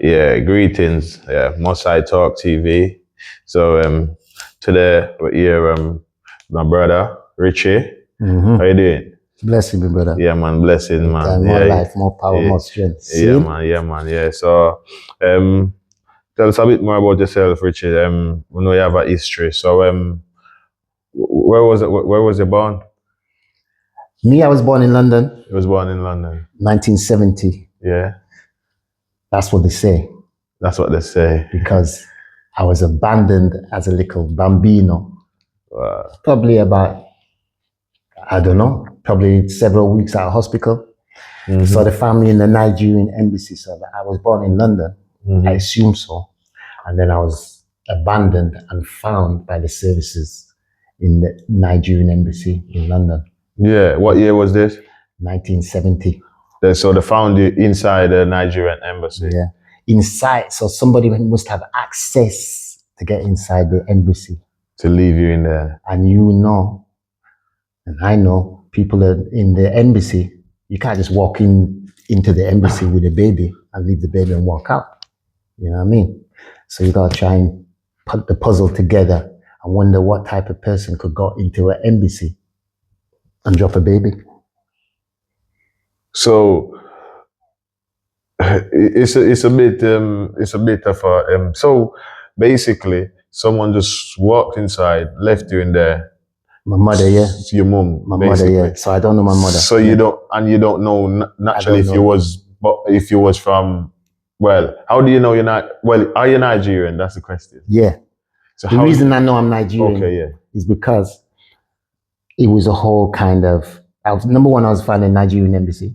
Yeah, greetings. Yeah, Mosai Talk TV. So today we're here, my brother Richie. How you doing? Blessing me, brother. Yeah, man, blessing, man. More life, more power, more strength. Yeah, man. Yeah, man. Yeah. So tell us a bit more about yourself, Richie. We know you have a history. So where was it? Where was you born? Me, I was born in London. You was born in London. 1970. Yeah. That's what they say. That's what they say. Because I was abandoned as a little bambino. Probably about, I don't know, probably several weeks out of hospital. So the family in the Nigerian Embassy said that I was born in London. I assume so. And then I was abandoned and found by the services in the Nigerian Embassy in London. Yeah. What year was this? 1970. So they found you inside the Nigerian Embassy. Yeah. Inside. So somebody must have access to get inside the embassy. To leave you in there. And you know, and I know, people are in the embassy, you can't just walk into the embassy with a baby and leave the baby and walk out. You know what I mean? So you got to try and put the puzzle together and wonder what type of person could go into an embassy and drop a baby. So it's a bit of a so basically someone just walked inside, left you in there. My mother, yeah. Your mum, my basically. mother, yeah. So I don't know my mother. So you don't know naturally if you was from. Well, how do you know you're not? Well, are you Nigerian? That's the question. Yeah. So the reason I know I'm Nigerian is because it was a whole kind of. Number one, I was found in the Nigerian Embassy.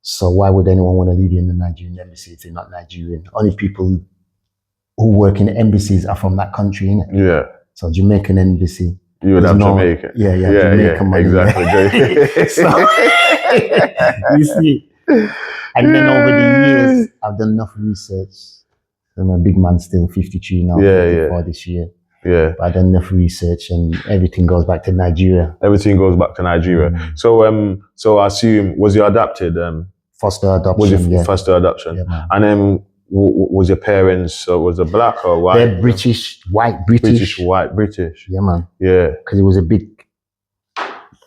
So why would anyone want to leave you in the Nigerian Embassy if you're not Nigerian? Only people who work in embassies are from that country, innit? Yeah. So Jamaican Embassy. You would have Jamaican. Yeah, Jamaican money. Exactly. So, you see. And then over the years, I've done enough research. I'm a big man still, 53 now, 54 this year. Yeah. But I've done enough research and everything goes back to Nigeria. Everything goes back to Nigeria. So so I assume, was you adopted? Foster adoption, foster adoption. Yeah, man. And then was your parents, was it black or white? They're British, white British. British. Yeah, man. Yeah. Because it was a big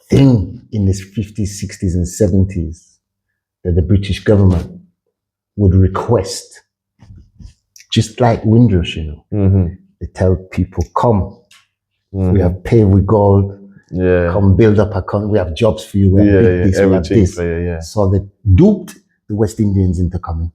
thing in the 50s, 60s and 70s that the British government would request, just like Windrush, you know. They tell people, come, we have paved with gold, come build up a country, we have jobs for you, we have this, we have this. So they duped the West Indians into coming.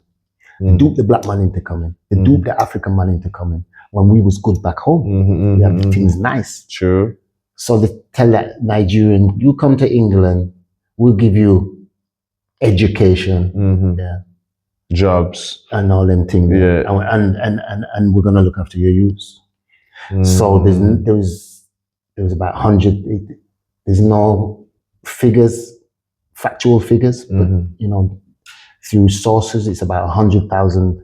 They duped the black man into coming. They duped the African man into coming. When we was good back home, we have things nice. True. So they tell that Nigerian, you come to England, we'll give you education, jobs, and all them things. Yeah. And we're gonna look after your youths. So there was about 100. There's no figures, factual figures, but you know, through sources, it's about 100,000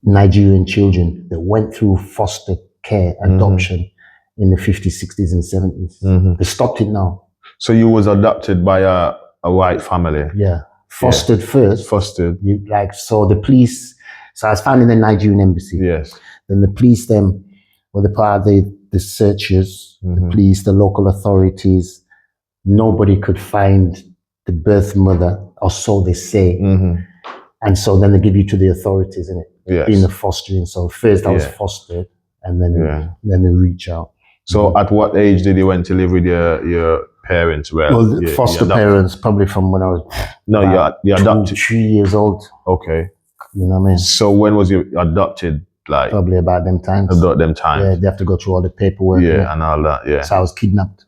Nigerian children that went through foster care, adoption in the 50s, 60s, and 70s. They stopped it now. So you was adopted by a white family? Yeah. Fostered first. Fostered. So the police, so I was found in the Nigerian Embassy. Yes. Then the police were the part of the searchers, the police, the local authorities. Nobody could find the birth mother, or so they say. And so then they give you to the authorities, innit? Yes. In the fostering. So first I was fostered, and then they reach out. So at what age did you went to live with your parents? Well, foster parents, probably from when I was you adopted 3 years old. Okay. You know what I mean? So when was you adopted? Like probably about them times. About them times. Yeah, they have to go through all the paperwork. Yeah, and all that. Yeah. So I was kidnapped.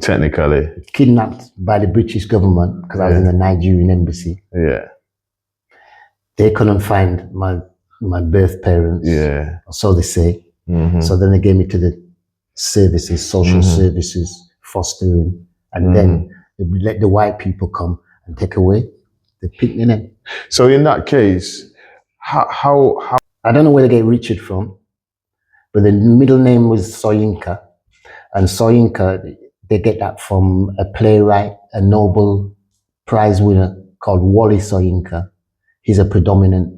Technically. Kidnapped by the British government because I was in the Nigerian Embassy. Yeah. They couldn't find my birth parents. Yeah. So they say. So then they gave me to the services, social services, fostering, and then they let the white people come and take away the picnic. So in that case, how I don't know where they get Richard from, but the middle name was Soyinka, and Soyinka, they get that from a playwright, a Nobel Prize winner called Wally Soyinka. He's a predominant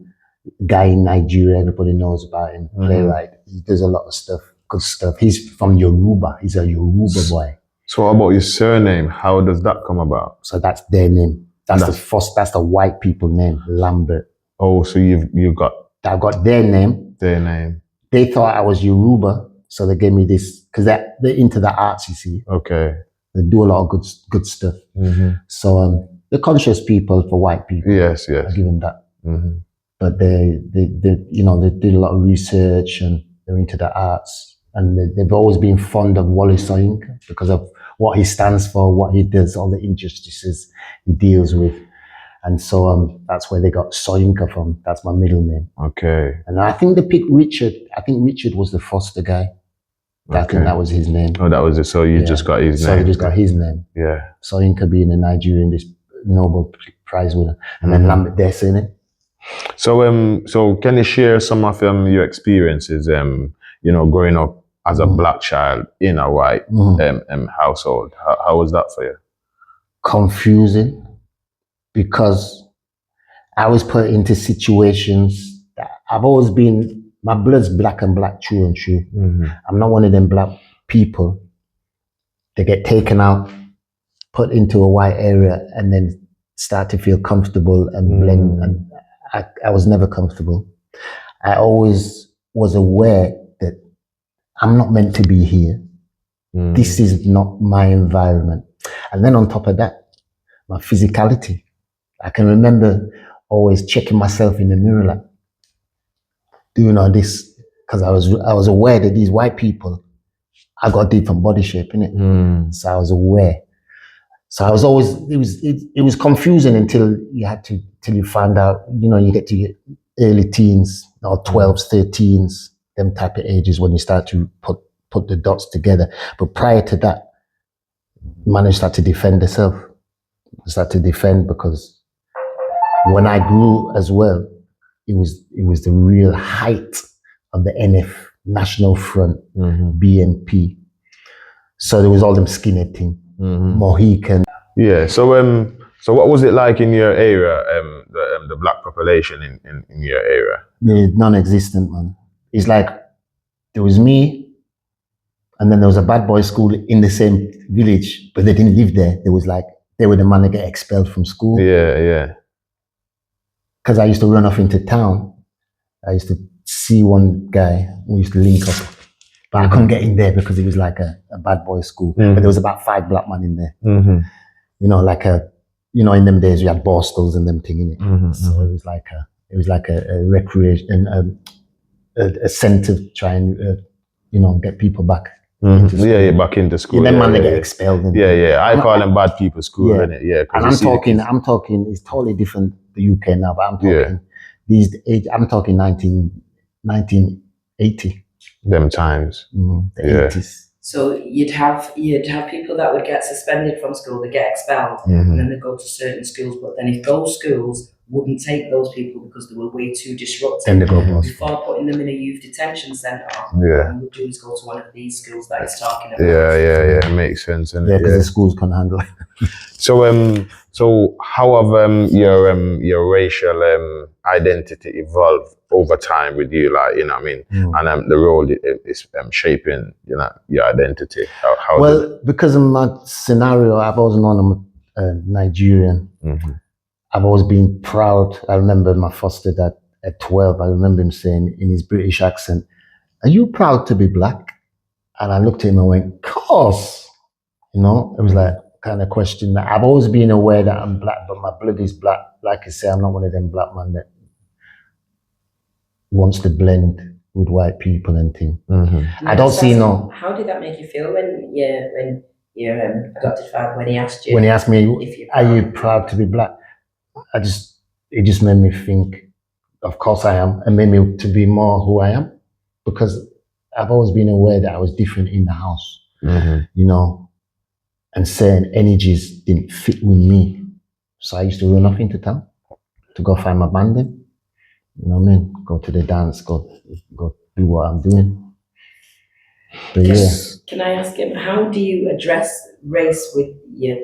guy in Nigeria. Everybody knows about him. Playwright. He does a lot of stuff, good stuff. He's from Yoruba. He's a Yoruba boy. So what about his surname? How does that come about? So that's their name. That's the white people name, Lambert. Oh, so you've got... I got their name. Their name. They thought I was Yoruba, so they gave me this, because they're into the arts, you see. Okay. They do a lot of good stuff. So they're conscious people for white people. Yes. I give them that. But they you know, they did a lot of research and they're into the arts. And they've always been fond of Wole Soyinka because of what he stands for, what he does, all the injustices he deals with. And so that's where they got Soyinka from. That's my middle name. Okay. And I think they picked Richard. I think Richard was the foster guy. I think that was his name. Oh, that was it. So you just got his name. So you just got his name. Yeah. Soyinka being a Nigerian, this Nobel Prize winner. And then Lambert, their surname. So so can you share some of your experiences, you know, growing up as a black child in a white household? How was that for you? Confusing, because I was put into situations that I've always been, my blood's black and black, true and true. I'm not one of them black people that get taken out, put into a white area, and then start to feel comfortable and blend. And I was never comfortable. I always was aware that I'm not meant to be here. This is not my environment. And then on top of that, my physicality. I can remember always checking myself in the mirror, like, doing all this, because I was aware that these white people, I got different body shape, innit? So I was aware. So I was always, it was confusing until you find out, you know, you get to your early teens, or 12s, 13s, them type of ages when you start to put the dots together. But prior to that, man, start to defend herself. Start to defend, because when I grew as well, it was the real height of the NF, National Front, BNP. So there was all them skinhead thing, Mohican. Yeah. So so what was it like in your area? The black population in your area? Non-existent, man. It's like there was me, and then there was a bad boy school in the same village, but they didn't live there. There was like, they were the man that get expelled from school. Yeah. Because I used to run off into town. I used to see one guy, we used to link up, but I couldn't get in there because it was like a bad boy school. But there was about 5 black men in there. You know, in them days we had Bostels and them thing in it. So it was like a recreation, a center to try and you know, get people back. Back into school. Yeah, them man, they get expelled. I call them bad people school, innit? Yeah. And I'm talking, it's totally different, the UK now, but I'm talking I'm talking 1980. Them times. The 80s. So you'd have people that would get suspended from school, they get expelled, and then they go to certain schools. But then if those schools wouldn't take those people because they were way too disruptive, before putting them in a youth detention centre, what we would do is go to one of these schools that he's talking about. Yeah, makes sense. Because the schools can't handle it. So how have your racial identity evolved over time with you, like, you know what I mean? And the role it is shaping, you know, your identity. How because of my scenario, I've always known I'm a Nigerian. I've always been proud. I remember my foster dad at 12, I remember him saying in his British accent, "Are you proud to be black?" And I looked at him and went, "Of course." You know, it was like kind of question that I've always been aware that I'm black, but my blood is black. Like I say, I'm not one of them black men that wants to blend with white people and things. I don't see no. How did that make you feel when your adopted father, when he asked you? When he asked me, "Are you proud to be black?" It just made me think, of course I am, and made me to be more who I am, because I've always been aware that I was different in the house, you know, and certain energies didn't fit with me. So I used to run off into town to go find my banding, you know what I mean? Go to the dance, go do what I'm doing. But Can I ask him, how do you address race with your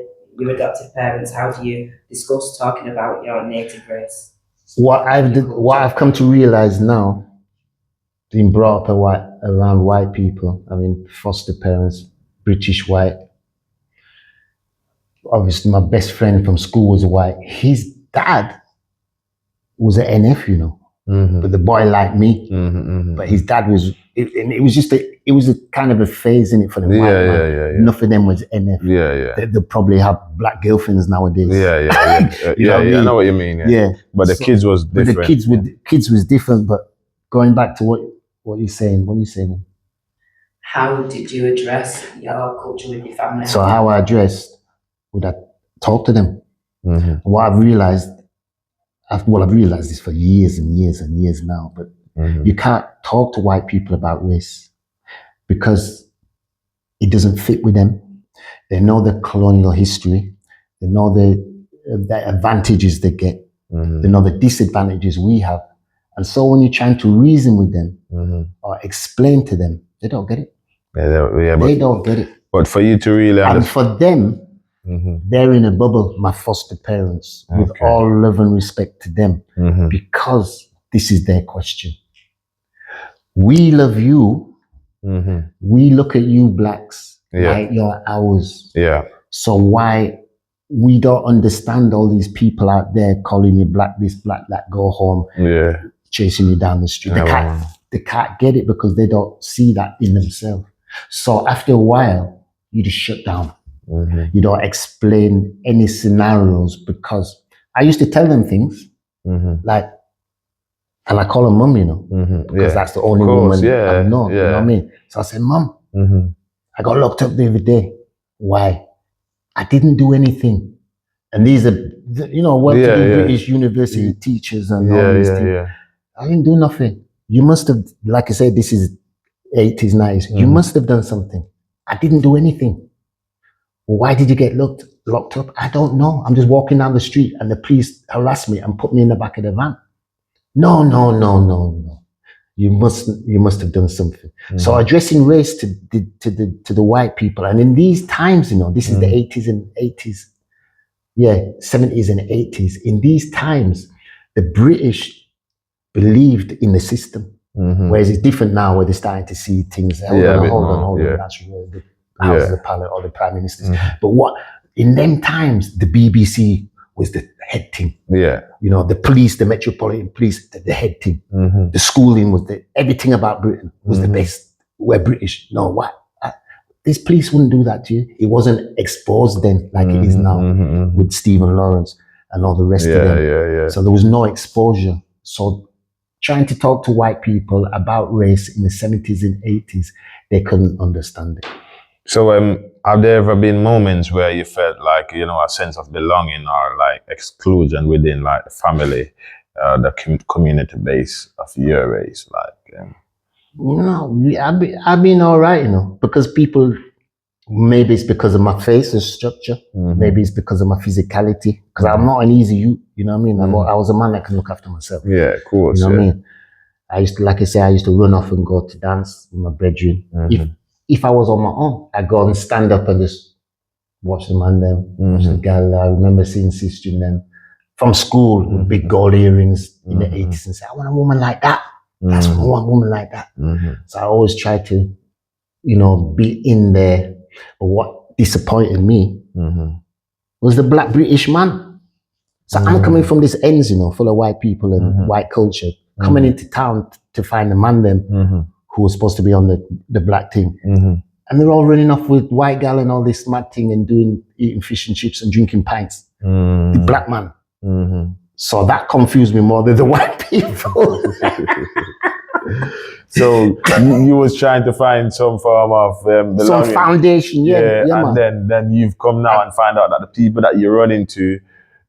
adoptive parents? How do you discuss talking about your native race? what I've come to realize now, being brought up around white people, I mean, foster parents, British white. Obviously, my best friend from school was white. His dad was an NF, you know, but the boy liked me. But his dad was, and it was just it was a kind of a phase in it for the white man. Yeah. Enough of them was NF. Yeah. They'll probably have black girlfriends nowadays. Yeah. You know what I mean? I know what you mean. Yeah. But the kids was different. But the kids was different. But going back to what you're saying, How did you address your culture with your family? So how I addressed, would I talk to them? What I've realized this for years and years and years now, but you can't talk to white people about race because it doesn't fit with them. They know the colonial history. They know the advantages they get. They know the disadvantages we have. And so when you're trying to reason with them or explain to them, they don't get it. They don't get it. But for you to really understand. And for them, they're in a bubble, my foster parents, with all love and respect to them, because this is their question. We love you. We look at you blacks like you're ours. Yeah. So why we don't understand all these people out there calling you black this, black that, go home, chasing you down the street. They can't get it because they don't see that in themselves. So after a while, you just shut down. You don't explain any scenarios because I used to tell them things like, and I call her mum, you know, because that's the only woman I know, you know what I mean? So I said, Mum, I got locked up the other day. Why? I didn't do anything. And these are, you know, British university teachers and all these things. I didn't do nothing. You must have, like I said, this is 80s, 90s. You must have done something. I didn't do anything. Why did you get locked up? I don't know. I'm just walking down the street and the police harassed me and put me in the back of the van. No. You must have done something. So addressing race to the white people, and in these times, you know, this is the 70s and 80s. In these times, the British believed in the system, whereas it's different now, where they're starting to see things. Hold on. That's really the House of the Parliament or the Prime Ministers. But what in them times, the BBC was the head thing. You know, the police, the Metropolitan Police, the head thing. The schooling was everything about Britain was the best. We're British. No, what? This police wouldn't do that to you. It wasn't exposed then like it is now with Stephen Lawrence and all the rest of them. So there was no exposure. So trying to talk to white people about race in the 70s and 80s, they couldn't understand it. So have there ever been moments where you felt like, you know, a sense of belonging or like exclusion within like the family, the community base of your race? Like, you know, I've been all right, you know, because people, maybe it's because of my face and structure, maybe it's because of my physicality, because I'm not an easy youth, you know what I mean? I was a man that can look after myself. Yeah, of course. You know what I mean? I used to, like I say, I used to run off and go to dance with my brethren. If I was on my own, I'd go and stand up and just watch the man them, watch the gal. I remember seeing sister in them from school with big gold earrings in the 80s and say, I want a woman like that. That's what I want, a woman like that. So I always try to, you know, be in there. But what disappointed me was the black British man. So I'm coming from this ends, you know, full of white people and white culture, coming into town to find a man them who was supposed to be on the black thing. And they're all running off with white gal and all this mad thing and eating fish and chips and drinking pints. The black man. So that confused me more than the white people. So you was trying to find some form of belonging. Some foundation, and man. then you've come now and find out that the people that you run into,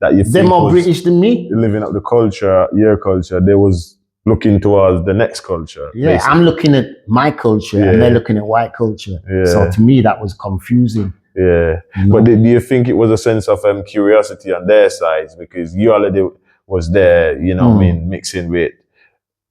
that you think they're more British than me. Living up the culture, your culture, they was looking towards the next culture. Yeah, basically. I'm looking at my culture and they're looking at white culture. So to me, that was confusing. You know? But do you think it was a sense of curiosity on their sides? Because you already was there, you know, I mean, mixing with,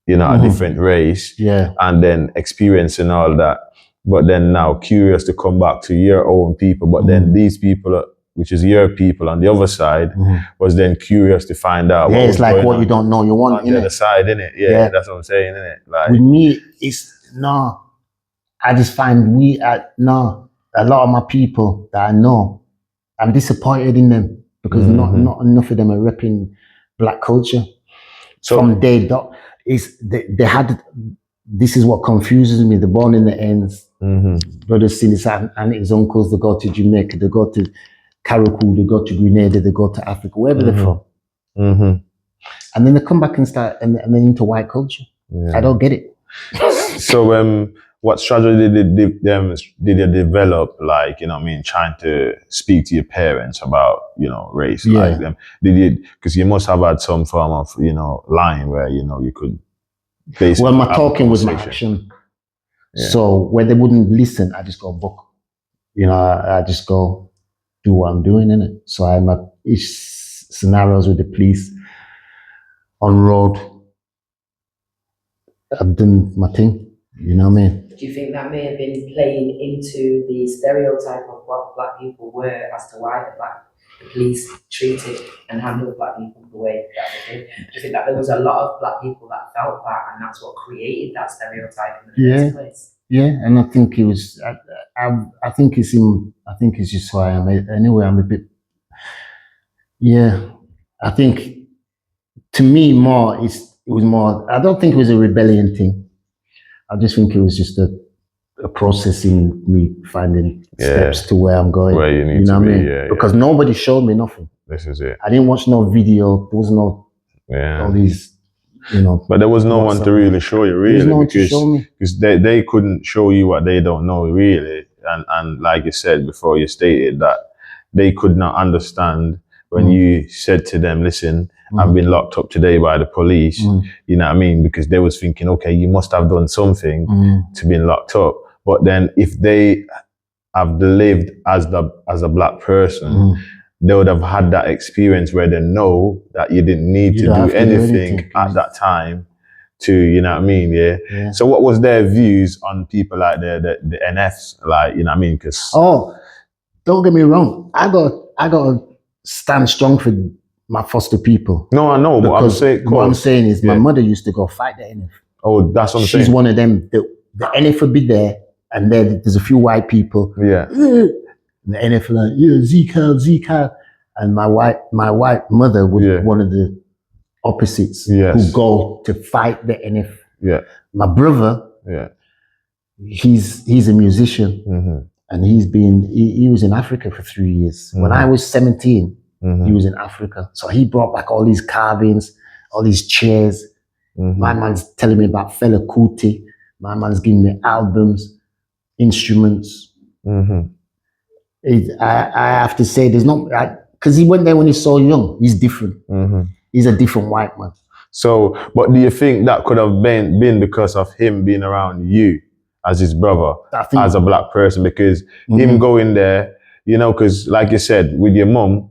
you know, a different race. And then experiencing all that. But then now curious to come back to your own people. But then these people which is your people on the other side, was then curious to find out. Yeah, what it's was like going what on you don't know you want, on the other side, innit? Yeah, that's what I'm saying, innit? Like with me, it's no. I just find no. A lot of my people that I know, I'm disappointed in them because not enough of them are repping black culture. So From day dot, they had. This is what confuses me. They're born in the ends. Brothers seen his aunt and his uncles. They go to Jamaica. They go to Carriacou. They go to Grenada. They go to Africa. Wherever they're from. And then they come back and start and then into white culture. I don't get it. So what strategy did you develop, like, you know what I mean, trying to speak to your parents about, you know, race? Like them? Did you, because you must have had some form of, you know, line where, you know, you could basically. Well, my talking was my action. Yeah. So when they wouldn't listen, I just go book. You know, I just go do what I'm doing, innit? So I had my scenarios with the police on road. I've done my thing, you know what I mean? Do you think that may have been playing into the stereotype of what black people were as to why the police treated and handled black people the way that they did? Do you think that there was a lot of black people that felt that and that's what created that stereotype in the first place? Yeah, and I think it was. I think it's in. I think it's just who I am. Anyway, I'm a bit. Yeah, I think to me more. It was more. I don't think it was a rebellion thing. I just think it was just a process in me finding steps to where I'm going. Where you need know to what be. I mean? Because nobody showed me nothing. This is it. I didn't watch no video. There was no all these. You know, but there was no one to really show you, really, no because they couldn't show you what they don't know, really, and like you said before, you stated that they could not understand when you said to them, "Listen, I've been locked up today by the police." You know what I mean? Because they was thinking, okay, you must have done something to be locked up. But then, if they have lived as a black person. They would have had that experience where they know that you didn't need to do anything at that time to, you know what I mean? Yeah. So what was their views on people like the NFs, like, you know what I mean? Because don't get me wrong, I got to stand strong for my foster people. No, I know, but what I'm saying is my mother used to go fight the NF. Oh, that's what I'm saying. She's one of them. The NF would be there, and then there's a few white people. Yeah. The NF like, Zika. And my white mother was one of the opposites who go to fight the NF. Yeah. My brother, he's a musician, and he was in Africa for 3 years. When I was 17, he was in Africa. So he brought back all these carvings, all these chairs. My man's telling me about Fela Kuti. My man's giving me albums, instruments. I have to say, there's not, because he went there when he's so young. He's different. He's a different white man. So, but do you think that could have been because of him being around you as his brother, as a black person? Because him going there, you know, because like you said, with your mum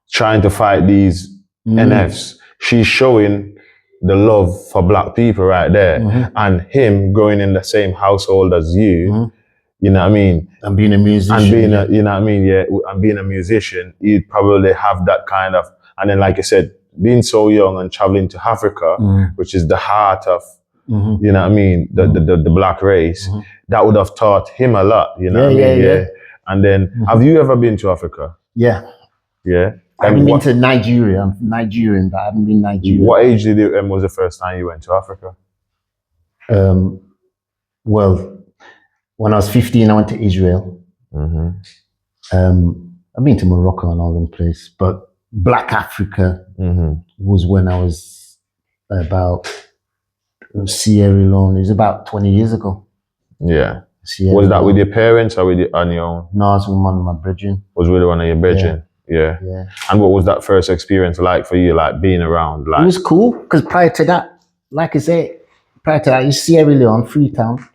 trying to fight these NFs, she's showing the love for black people right there. And him going in the same household as you, you know what I mean? And being a musician. And being a, you know what I mean? Yeah, and being a musician, you'd probably have that kind of, and then like I said, being so young and traveling to Africa, which is the heart of, you know what I mean, the black race, that would have taught him a lot, you know what I mean? Yeah. And then, have you ever been to Africa? Yeah. Yeah? I haven't been to Nigeria. I'm Nigerian, but I haven't been Nigerian. What age was the first time you went to Africa? Well, when I was 15, I went to Israel. I've been to Morocco and all them places, but Black Africa was when I was about Sierra Leone. It was about 20 years ago. Yeah. Was that with your parents or on your own? No, it was with one of my brethren. Was with one of your brethren? Yeah. And what was that first experience like for you, like being around? Like, it was cool, because prior to that, like I said, he's Sierra Leone, Freetown.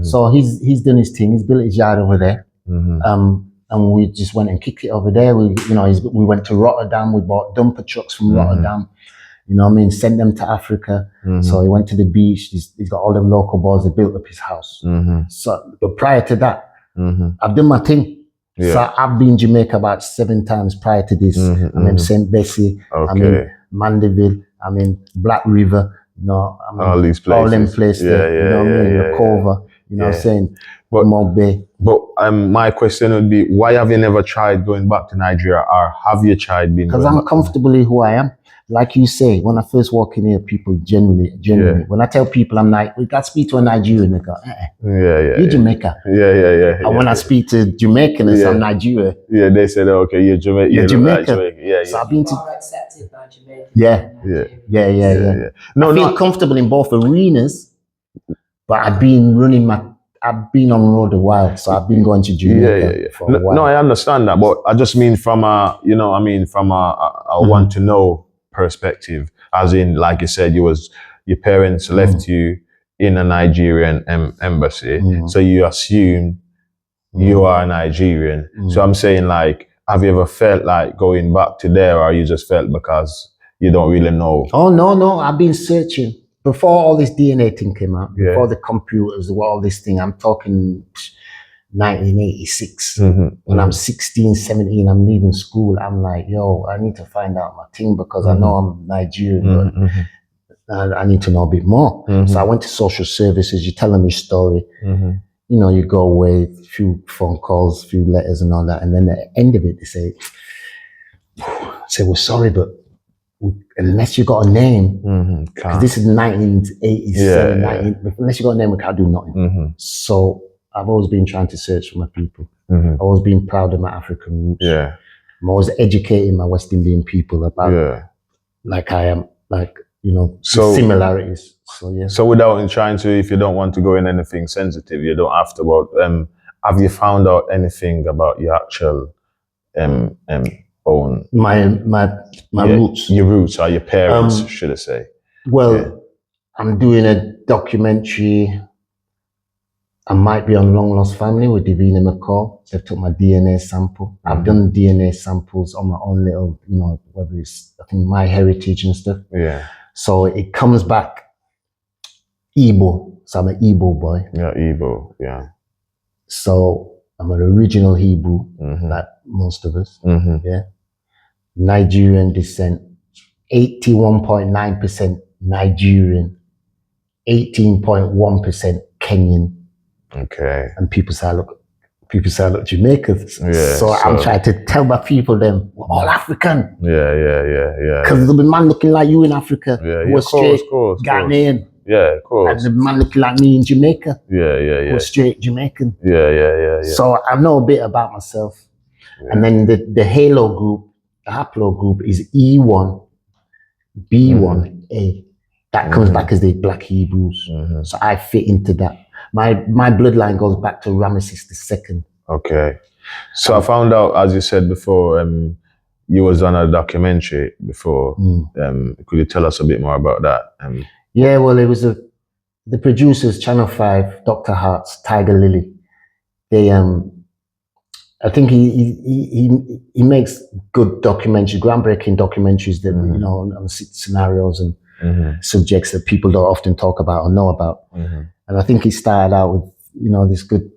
So he's done his thing. He's built his yard over there. And we just went and kicked it over there. We went to Rotterdam. We bought dumper trucks from Rotterdam. You know what I mean? Sent them to Africa. So he went to the beach. He's got all them local boys. They built up his house. So, but prior to that, I've done my thing. Yeah. So I've been Jamaica about 7 times prior to this. I'm in St. Bessie, I'm in Mandeville, I'm in Black River, you know, I'm in all these places. All them places, you know what I mean? Lakova, you know what I'm saying? But, Bay. But my question would be, why have you never tried going back to Nigeria, or have you tried being? Because I'm comfortably who I am. Like you say, when I first walk in here, people genuinely, when I tell people I'm like, we got to speak to a Nigerian, they go, you're Jamaica. And when I speak to Jamaicans, I'm Nigeria. Yeah, they said, okay, you're Jamaican. You're Jamaica. So I've been accepted by Jamaica. Yeah. No, I feel comfortable in both arenas, but I've been on road a while, so I've been going to Jamaica for a while. No, I understand that, but I just mean from a want to know perspective, as in, like you said, your parents left you in a Nigerian embassy, so you assume you are Nigerian. So I'm saying, like, have you ever felt like going back to there, or you just felt because you don't really know? Oh no, I've been searching. Before all this DNA thing came out, before the computers, all this thing, I'm talking 1986. When I'm 16, 17, I'm leaving school. I'm like, yo, I need to find out my thing because I know I'm Nigerian, but I need to know a bit more. So I went to social services. You tell them your story. You know, you go away, a few phone calls, a few letters and all that. And then at the end of it, they say, we're sorry, but unless you got a name, because this is 1987, unless you got a name, we can't do nothing. So I've always been trying to search for my people. I've always been proud of my African roots. I'm always educating my West Indian people about, like I am, like, you know, similarities. So without trying to, if you don't want to go in anything sensitive, you don't have to. Have you found out anything about your actual own my roots? Your roots, or your parents, should I say? Well, I'm doing a documentary. I might be on Long Lost Family with Davina McCall. They took my DNA sample. I've done DNA samples on my own little, you know, whether it's, I think, My Heritage and stuff. So it comes back Igbo. So I'm an Igbo boy. Igbo, So I'm an original Hebrew, like most of us. Nigerian descent, 81.9% Nigerian, 18.1% Kenyan. Okay. And people say I look Jamaican. So I'm trying to tell my people them, we're all African. Because there'll be man looking like you in Africa. Who are straight Ghanaian. Yeah, of course. And the man looking like me in Jamaica. Who are straight Jamaican. So I know a bit about myself. And then the Halo group, the haplo group is E1, B1A. That comes back as the Black Hebrews. So I fit into that. My bloodline goes back to Ramesses II. Okay. So I found out, as you said before, you was on a documentary before. Could you tell us a bit more about that? Yeah, well, it was the producers, Channel 5, Dr. Hart's, Tiger Lily. They I think he makes good documentaries, groundbreaking documentaries that you know, on scenarios and subjects that people don't often talk about or know about. And I think he started out with, you know, this good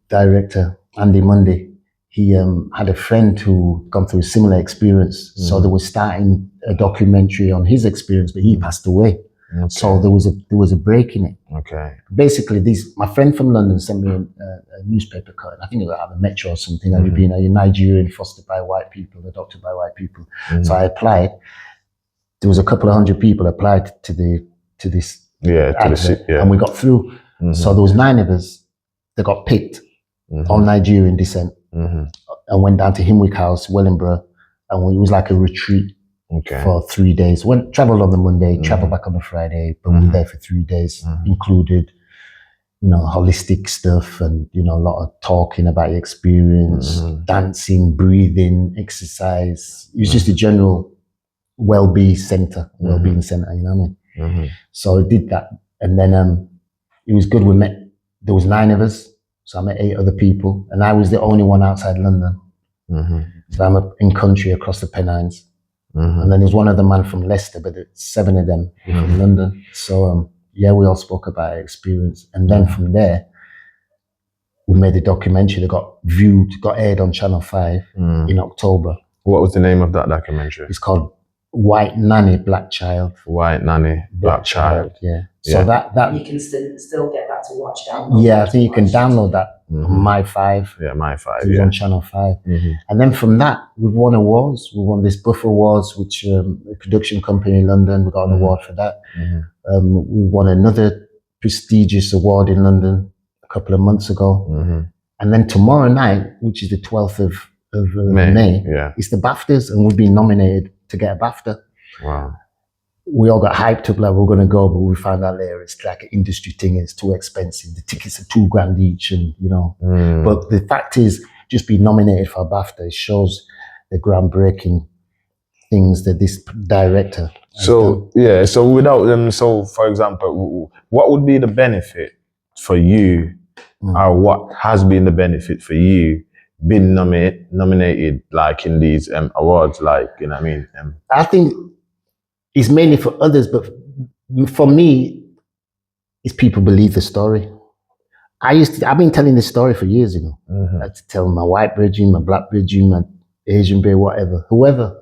director, Andy Munday. He had a friend who gone through a similar experience. So they were starting a documentary on his experience, but he passed away. So there was a break in it. Basically, my friend from London sent me a newspaper cutting. I think it was out of the Metro or something. Have you been a Nigerian fostered by white people, adopted by white people? So I applied. There was a couple of hundred people applied to this. And we got through. So there was 9 of us that got picked on Nigerian descent and went down to Himwick House, Wellingborough, and it was like a retreat for 3 days. Traveled on the Monday, traveled back on the Friday, but we were there for 3 days, included, you know, holistic stuff and, you know, a lot of talking about your experience, dancing, breathing, exercise. It was just a general well-being center, you know what I mean? So I did that. And then it was good. There was 9 of us. So I met 8 other people. And I was the only one outside London. So I'm in country across the Pennines. And then there's one other man from Leicester, but there's 7 of them from London. So we all spoke about our experience. And then from there, we made a documentary that got aired on Channel 5 in October. What was the name of that documentary? It's called White Nanny, Black Child. White Nanny, Black Child. Yeah. So that you can still get that to watch down. Yeah, I think you can download that on My5. Yeah, My5. It was on Channel 5. And then from that, we've won awards. We won this Buff Awards, which a production company in London. We got an award for that. We won another prestigious award in London a couple of months ago. And then tomorrow night, which is the 12th of May, it's the BAFTAs, and we've been nominated to get a BAFTA. Wow. We all got hyped up like we're going to go, but we found out later it's like an industry thing. It's too expensive. The tickets are $2,000 each, and But the fact is, just being nominated for a BAFTA, it shows the groundbreaking things that this director. So without them, so for example, what would be the benefit for you, or what has been the benefit for you, being nominated like in these awards, like you know what I mean? I think. It's mainly for others, but for me, it's people believe the story. I've been telling this story for years, you know. I had to tell my white brethren, my black brethren, my Asian brethren, whatever, whoever.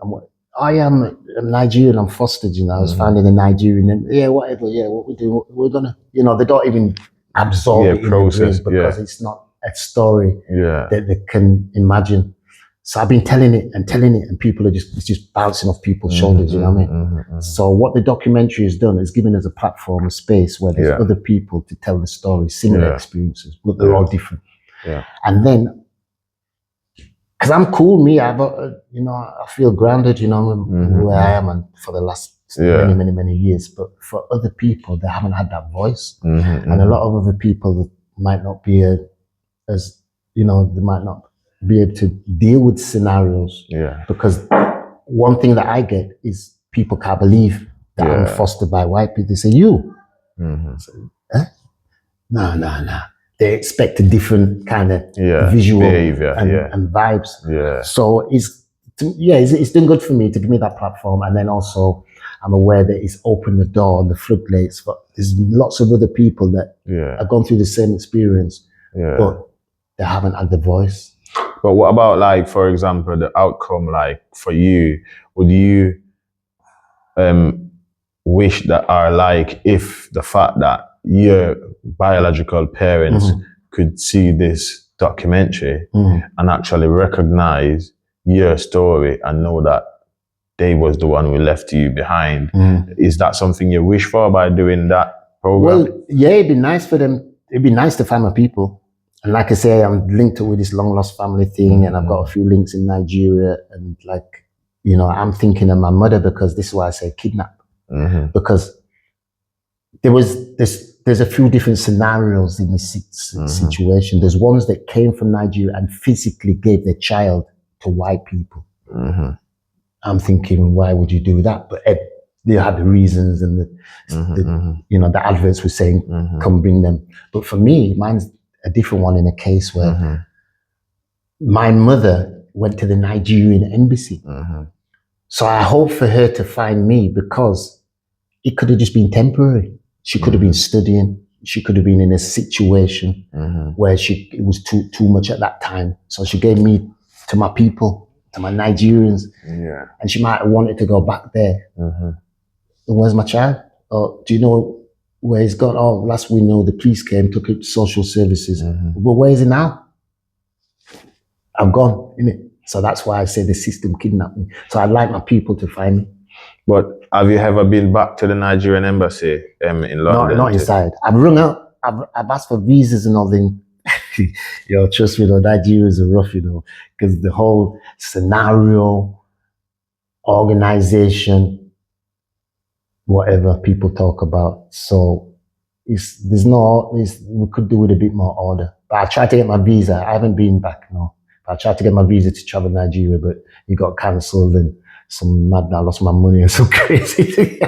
I'm Nigerian, I'm fostered, you know. I was found in a Nigerian, whatever, what we do, we're gonna, you know, they don't even absorb it in process, the brain because it's not a story that they can imagine. So I've been telling it, and people are just bouncing off people's shoulders, you know what I mean? So what the documentary has done is given us a platform, a space where there's other people to tell the story, similar experiences, but they're all different. And then, because I'm cool, me, I feel grounded, you know, where I am and for the last many years. But for other people, they haven't had that voice. And a lot of other people might not be as, you know, they might not be able to deal with scenarios. Because one thing that I get is people can't believe that I'm fostered by white people. They say, you? So, No. They expect a different kind of visual behavior and vibes. So it's been good for me to give me that platform. And then also I'm aware that it's opened the door and the floodgates. But there's lots of other people that have gone through the same experience, but they haven't had the voice. But what about, like, for example, the outcome, like, for you, would you wish that, or like, if the fact that your biological parents could see this documentary and actually recognize your story and know that they was the one who left you behind, is that something you wish for by doing that program? Well, it'd be nice for them. It'd be nice to find my people. And like I say, I'm linked up with this long lost family thing, and I've got a few links in Nigeria. And like, you know, I'm thinking of my mother, because this is why I say kidnap. Because there's a few different scenarios in this situation. There's ones that came from Nigeria and physically gave their child to white people. I'm thinking, why would you do that? But they had the reasons, and the adverts were saying, come bring them. But for me, mine's a different one, in a case where my mother went to the Nigerian Embassy. So I hope for her to find me, because it could have just been temporary. She could have been studying. She could have been in a situation where it was too much at that time. So she gave me to my people, to my Nigerians. And she might have wanted to go back there. And where's my child? Oh, do you know where he's gone? Oh, last we know, the police came, took it to social services. But where is he now? I'm gone, innit? So that's why I say the system kidnapped me. So I'd like my people to find me. But have you ever been back to the Nigerian Embassy in London? Not inside. I've rung out. I've asked for visas and all that. Yo, trust me, Nigeria is rough, because the whole scenario, organization, whatever people talk about. So we could do with a bit more order. But I tried to get my visa. I haven't been back, no. I tried to get my visa to travel to Nigeria, but it got cancelled, and I lost my money and some crazy thing.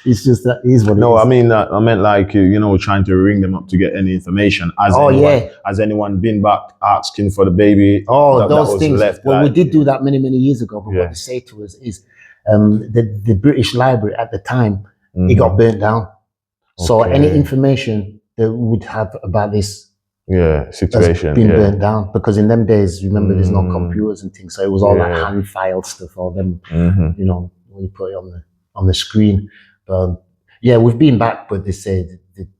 It's just that is what it is. No, I mean that. I meant like, trying to ring them up to get any information. Has anyone been back asking for the baby? Oh, those things. We did do that many years ago. But what they say to us is, the British Library at the time, it got burnt down. Okay. So any information that we would have about this situation. Has been burnt down, because in them days, remember, there's no computers and things, so it was all like hand filed stuff, all them, you know, when you put it on the screen. But yeah, we've been back, but they say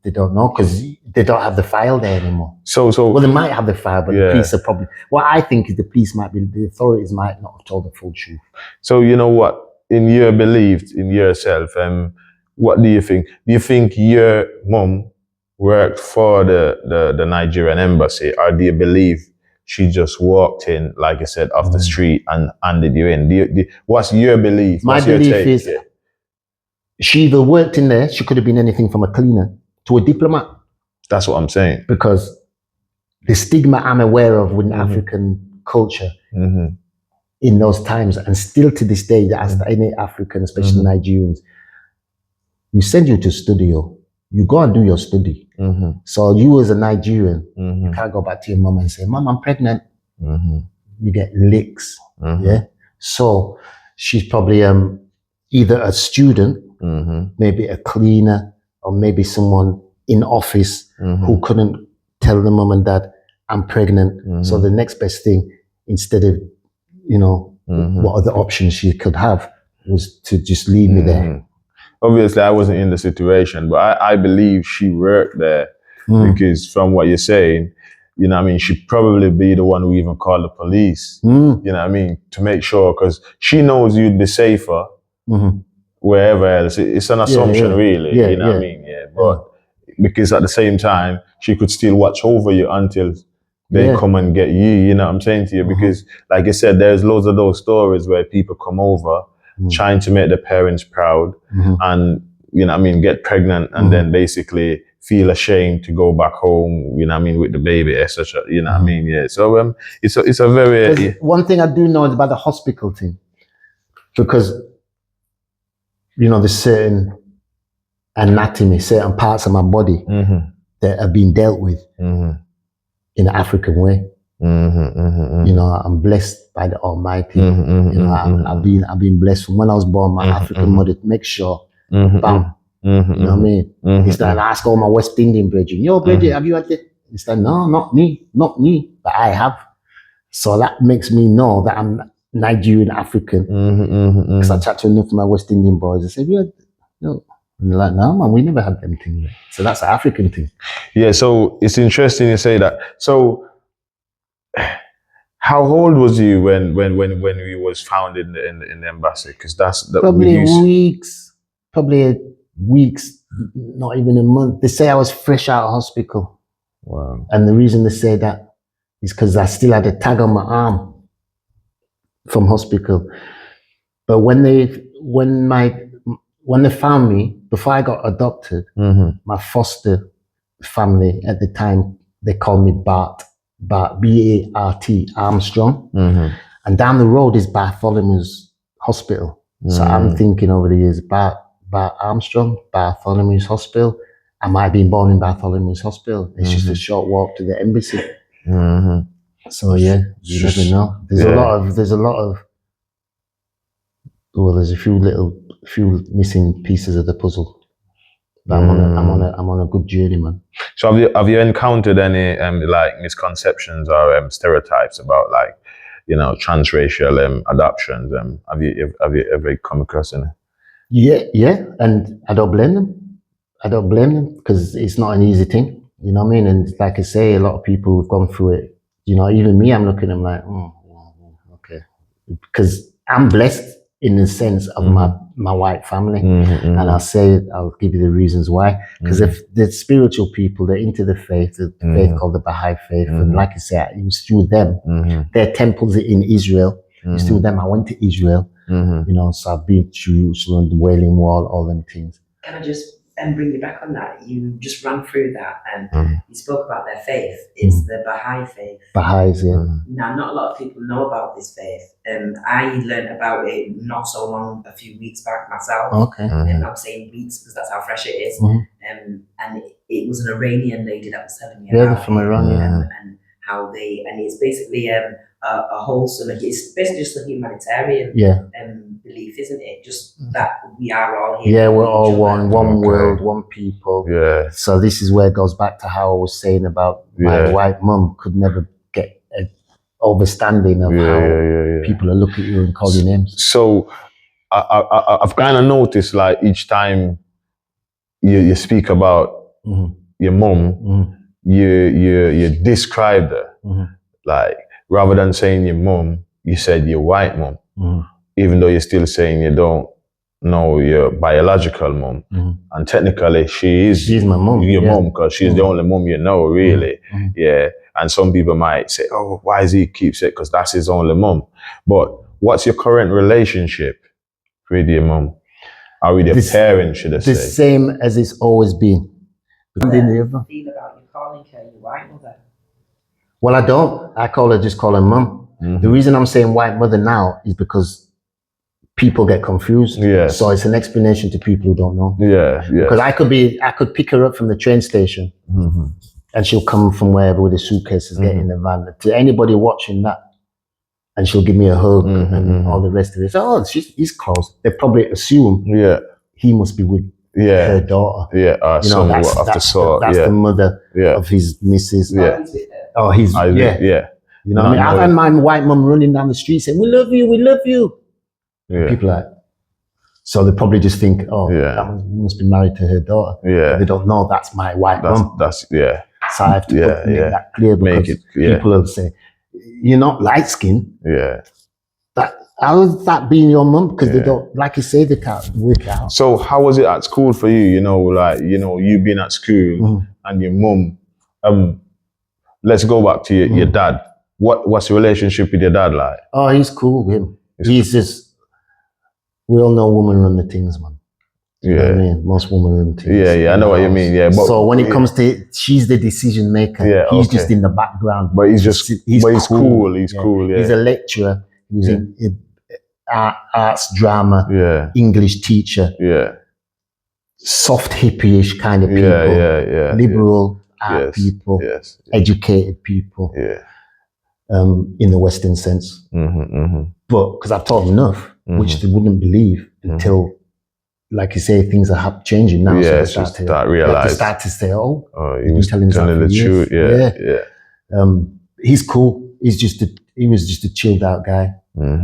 they don't know because they don't have the file there anymore. So well, they might have the file, but the police are probably. What I think is the authorities might not have told the full truth. So you know what, in your belief, in yourself, what do you think? Do you think your mom worked for the Nigerian Embassy, or do you believe she just walked in, like I said, off the street and handed you in? What's your belief? My belief is she either worked in there, she could have been anything from a cleaner to a diplomat. That's what I'm saying. Because the stigma I'm aware of with African culture in those times, and still to this day, as any African, especially Nigerians, you send you to studio, you go and do your study. So you as a Nigerian, you can't go back to your mom and say, "Mom, I'm pregnant." You get licks. Yeah. So she's probably either a student, maybe a cleaner, or maybe someone in office who couldn't tell the mom and dad, "I'm pregnant." So the next best thing, instead of, you know, what other options she could have, was to just leave me there. Obviously, I wasn't in the situation, but I believe she worked there because from what you're saying, you know what I mean, she'd probably be the one who even called the police, you know what I mean, to make sure, because she knows you'd be safer wherever else. It's an assumption, really, you know what I mean? But because at the same time, she could still watch over you until they come and get you, you know what I'm saying to you? Because, like I said, there's loads of those stories where people come over trying to make their parents proud and, you know what I mean, get pregnant and then basically feel ashamed to go back home, you know what I mean, with the baby, etc. You know what I mean? Yeah. So it's a very... One thing I do know is about the hospital thing, because, you know, there's certain anatomy, certain parts of my body that are being dealt with in an African way. You know, I'm blessed by the Almighty. You know, I've been blessed from when I was born. My African mother makes sure, bam. You know what I mean? It's like, I ask all my West Indian brethren, "Yo, brethren, have you had it?" It's like, "No, not me, but I have." So that makes me know that I'm Nigerian African. Because I chat to enough of my West Indian boys. I said, "Yeah, no." And they're like, "No, man, we never had them things." So that's an African thing. Yeah, so it's interesting you say that. So how old was you when we was found in the embassy? Because that's probably weeks, not even a month. They say I was fresh out of hospital. Wow. And the reason they say that is because I still had a tag on my arm from hospital. But when they found me, before I got adopted, my foster family at the time, they called me Bart, B-A-R-T, Armstrong. And down the road is Bartholomew's Hospital. So I'm thinking over the years, Bart Armstrong, Bartholomew's Hospital. I might have been born in Bartholomew's Hospital. It's just a short walk to the embassy. So yeah, you never know. There's a few missing pieces of the puzzle. But I'm on a good journey, man. So have you encountered any like misconceptions or stereotypes about, like, you know, transracial adoptions? Have you ever come across any? Yeah, and I don't blame them because it's not an easy thing. You know what I mean? And like I say, a lot of people who've gone through it. You know, even me, I'm looking at them like, okay, because I'm blessed in the sense of my white family, and I'll give you the reasons why. Because if the spiritual people, they're into the faith called the Baha'i faith, and like I said, it was through them. Their temples in Israel. It was through them I went to Israel. You know, so I've been to Jerusalem, the Wailing Wall, all them things. Can I just bring you back on that? You just ran through that and you spoke about their faith. It's the Baha'i faith. Baha'is, yeah. Now, not a lot of people know about this faith. I learned about it not so long, a few weeks back myself. Okay. I'm saying weeks because that's how fresh it is. And it was an Iranian lady that was telling me about they're from Iran, and how and it's basically a a wholesome. It's basically just a humanitarian belief, isn't it? Just that we are all here. Yeah, we're all one world, one people. Yeah. So this is where it goes back to how I was saying about my white mum could never get an understanding of how people are looking at you and call you names. So I've kind of noticed, like, each time you speak about your mum, you described her, like, rather than saying your mum, you said your white mum, even though you're still saying you don't know your biological mum, and technically she's my mum, your mum, because she's the only mum you know, really. Yeah. And some people might say, oh, why does he keep saying, because that's his only mum. But what's your current relationship with your mum? Or with your parents, should I say? The same as it's always been. Feel about you calling her your white mother? Well, I don't. I just call her mum. The reason I'm saying white mother now is because people get confused. So it's an explanation to people who don't know. Because I could pick her up from the train station and she'll come from wherever with a suitcases, get in the van. To anybody watching that, and she'll give me a hug and all the rest of it. So, he's close. They probably assume he must be with her daughter. That's the mother of his missus. Oh, he's You know what I mean? I've had my white mum running down the street saying, we love you, we love you. People like, so they probably just think, he must be married to her daughter. They don't know that's my white mum. So I have to make that clear, because people will say, you're not light skinned. How's that being your mum? Because they don't, like you say, they can't work it out. So how was it at school for you? You being at school and your mum. Let's go back to your dad. What's your relationship with your dad like? Oh, he's cool with him. He's just, we all know women run the things, man. You know what I mean? Most women run the things. I know what you mean. But, so when it comes to, she's the decision maker. He's just in the background. But he's cool. He's cool. He's a lecturer. He's in arts, drama, English teacher. Soft hippie-ish kind of people. Liberal art people. Educated people. In the Western sense. But because I've taught them enough, which they wouldn't believe until, like you say, things are changing now. So they start to say, oh, he's been telling the truth. He's cool. He was just a chilled out guy.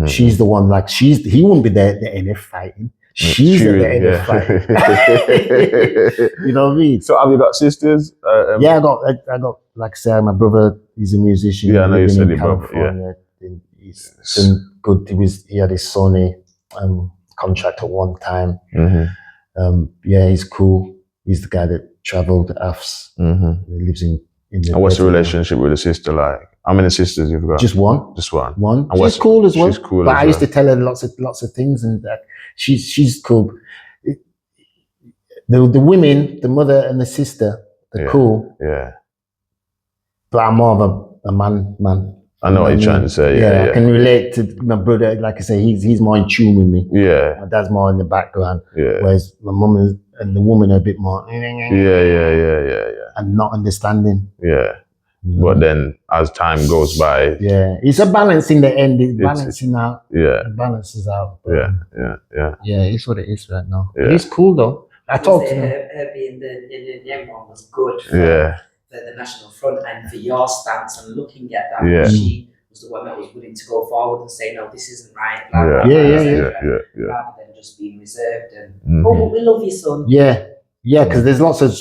She's the one, like, he wouldn't be there at the NF fighting. She's at the NF fighting. You know what I mean? So have you got sisters? I got, like I said, my brother, he's a musician. I know you said your brother. He's done good. He had his Sony contract at one time. He's cool. He's the guy that travelled AFS. He lives in the And what's the relationship with the sister like? How many sisters you've got? Just one. Just one. One. She's cool as well. She's cool. But I used to tell her lots of things, and she's cool. The women, the mother and the sister, they're cool. But I'm more of a man. I know what you're trying to say. I can relate to my brother. Like I say, he's more in tune with me. My dad's more in the background. Whereas my mum and the woman are a bit more. And not understanding. But then as time goes by. It's a balance in the end. It's balancing out. It balances out. It's what it is right now. It's cool though. I talked to her being the young one was good for the National Front, and for your stance and looking at that, she was the one that was willing to go forward and say, no, this isn't right. Rather than just being reserved and, oh, we love you, son. Because there's lots of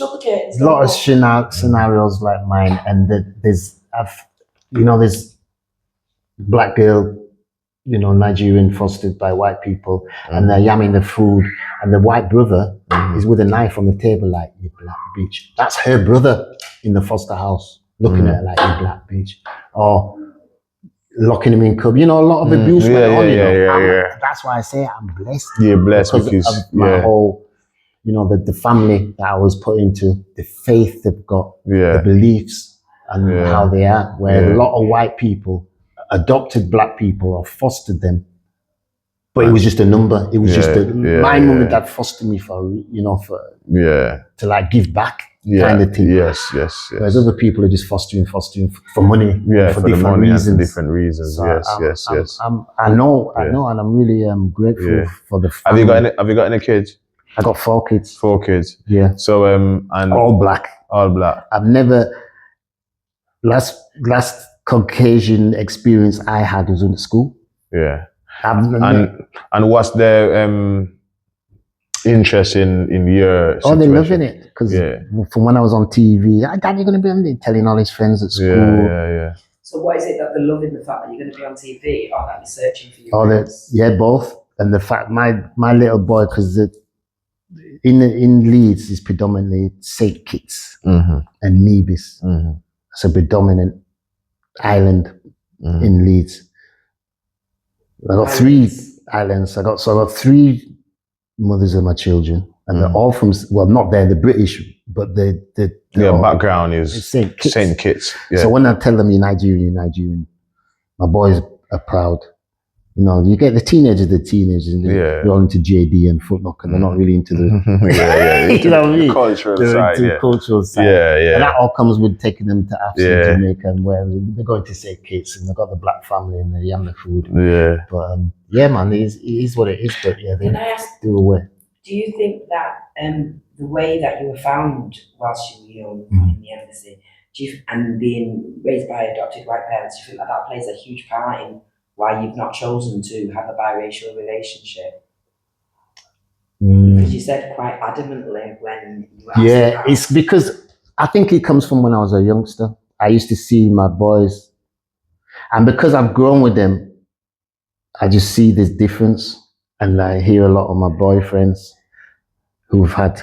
scenarios like mine, and there's black girl, Nigerian fostered by white people, and they're yamming the food, and the white brother is with a knife on the table like, you black bitch. That's her brother in the foster house, looking at her like, you black bitch. Or locking him in cub. A lot of abuse went on, That's why I say I'm blessed. You're blessed because of my whole, the family that I was put into, the faith they've got, the beliefs and how they are, where a lot of white people adopted black people or fostered them, but it was just a number. It was just my mum and dad fostered me for to like give back. kind of thing. Yes. Whereas other people are just fostering for money. Yeah, for the different money reasons. and for different reasons. So Yes. I know, and I'm really grateful for the family. Have you got any kids? I got 4 kids. 4 kids. Yeah. So and all black. I've never last Caucasian experience I had was in school. Yeah. And what's their interest in your situation? Oh, they're loving it because from when I was on TV, Dad, you're going to be on there, telling all his friends at school. Yeah. So what is it that they're loving, the fact that you're going to be on TV or that they're searching for you? Both. And the fact my little boy, because in Leeds is predominantly St. Kitts and Nevis. It's a predominant island in Leeds. I got 3 islands. I got 3 mothers of my children, and they're all from, well, not they're the British, but the background is St. Kitts. Yeah. So when I tell them you're Nigerian, my boys are proud. You know, you get the teenagers, and they're all into JD and Foot Locker, and they're not really into the you know what I mean? Cultural side. Cultural side. Yeah. And that all comes with taking them to Africa, Jamaica, and where they're going to St. Kitts, and they've got the black family and the Yamna food. Yeah. But man, it is what it is. But they Can I ask, do away. do you think that the way that you were found whilst you were young in the embassy, and being raised by adopted white parents, do you think that plays a huge part in why you've not chosen to have a biracial relationship? Because you said quite adamantly when you asked it's because I think it comes from when I was a youngster. I used to see my boys, and because I've grown with them, I just see this difference, and I hear a lot of my boyfriends who've had.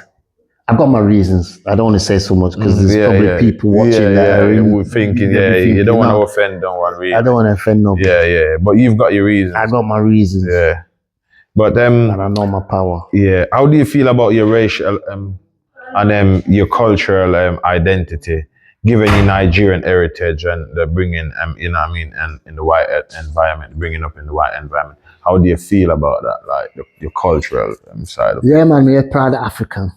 I've got my reasons. I don't want to say so much because there's probably people watching that are we're thinking, you don't want to offend no one, really. I don't want to offend nobody. Yeah, but you've got your reasons. I got my reasons. Yeah, but and I know my power. Yeah, how do you feel about your racial and your cultural identity, given your Nigerian heritage and the bringing and in the white environment, bringing up in the white environment? How do you feel about that, like your cultural side of it? Yeah, man, we're proud African.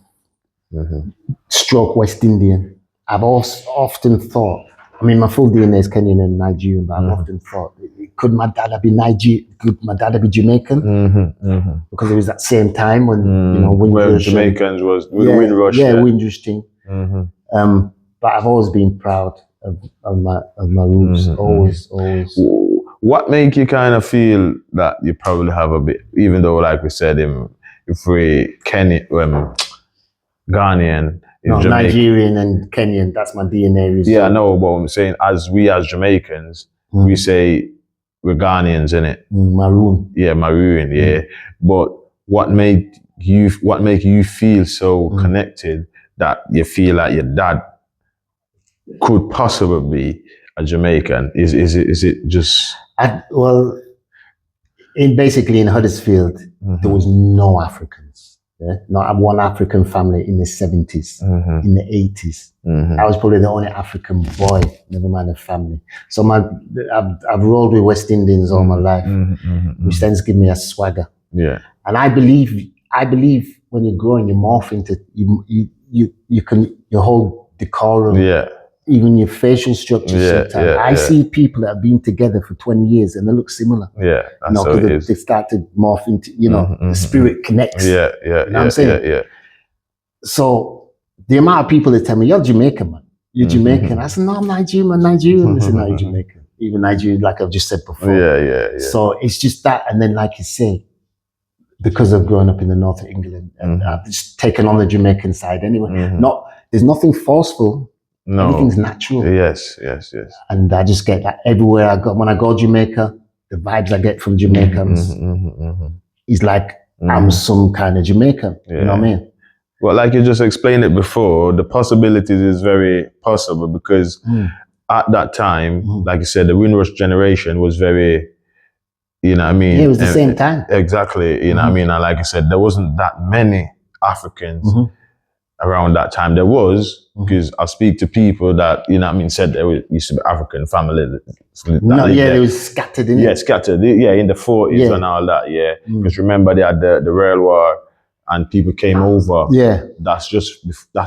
Stroke West Indian. I've also often thought, I mean, my full DNA is Kenyan and Nigerian, but I've often thought, could my dad be Nigerian? Could my dad be Jamaican? Because it was that same time when, Windrush. Well, Jamaicans was Windrush. Yeah, Windrush thing. But I've always been proud of my roots. Always. What make you kind of feel that you probably have a bit, even though, like we said, if we Ghanaian, Nigerian and Kenyan, that's my DNA result. Yeah, I know, but I'm saying as Jamaicans, we say we're Ghanaians, innit? Maroon. Yeah, maroon, yeah. But what make you feel so connected that you feel like your dad could possibly be a Jamaican? Is it just basically in Huddersfield there was no Africans. Yeah? Not one African family in the 70s, in the 80s. I was probably the only African boy, never mind a family. So I've rolled with West Indians all my life, which tends to give me a swagger. Yeah. And I believe when you're growing, you morph into you can your whole decorum. Yeah. Even your facial structure. I see people that have been together for 20 years and they look similar. Yeah, that's how it is. They start to morph into, the spirit connects. Yeah, you know what I'm saying? Yeah. So the amount of people that tell me, you're Jamaican, man. You're Jamaican. I said, no, I'm Nigerian. They said, no, you're Jamaican. Even Nigerian, like I've just said before. Yeah. So it's just that. And then, like you say, because I've grown up in the north of England, and I've just taken on the Jamaican side anyway. There's nothing forceful. No. Everything's natural. Yes. And I just get that everywhere I go. When I go to Jamaica, the vibes I get from Jamaicans is like I'm some kind of Jamaican. You know what I mean? Well, like you just explained it before, the possibilities is very possible because at that time, like you said, the Windrush generation was very, you know what I mean? Yeah, it was the same time. Exactly. You know what I mean? And like I said, there wasn't that many Africans around that time. There was, because I speak to people that, you know what I mean, said there used to be African family. They was scattered in scattered. Yeah, in the 40s and all that, Because remember they had the Rail War and people came over. Yeah. That's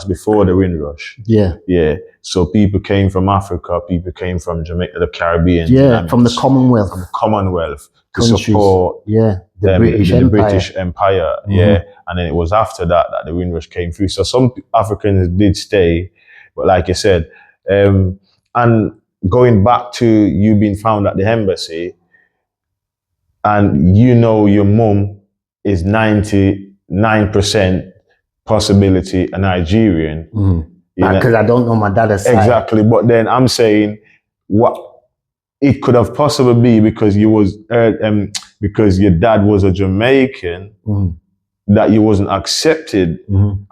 before the Windrush. Yeah. Yeah. So people came from Africa, people came from Jamaica, the Caribbean. Yeah, from the Commonwealth. From the Commonwealth to Countries. support the British Empire. Yeah. And then it was after that the Windrush came through. So some Africans did stay, but like you said, and going back to you being found at the embassy, and your mum is 99% possibility a Nigerian. Because I don't know my dad's side. Exactly, but then I'm saying what it could have possibly be because because your dad was a Jamaican, that you wasn't accepted,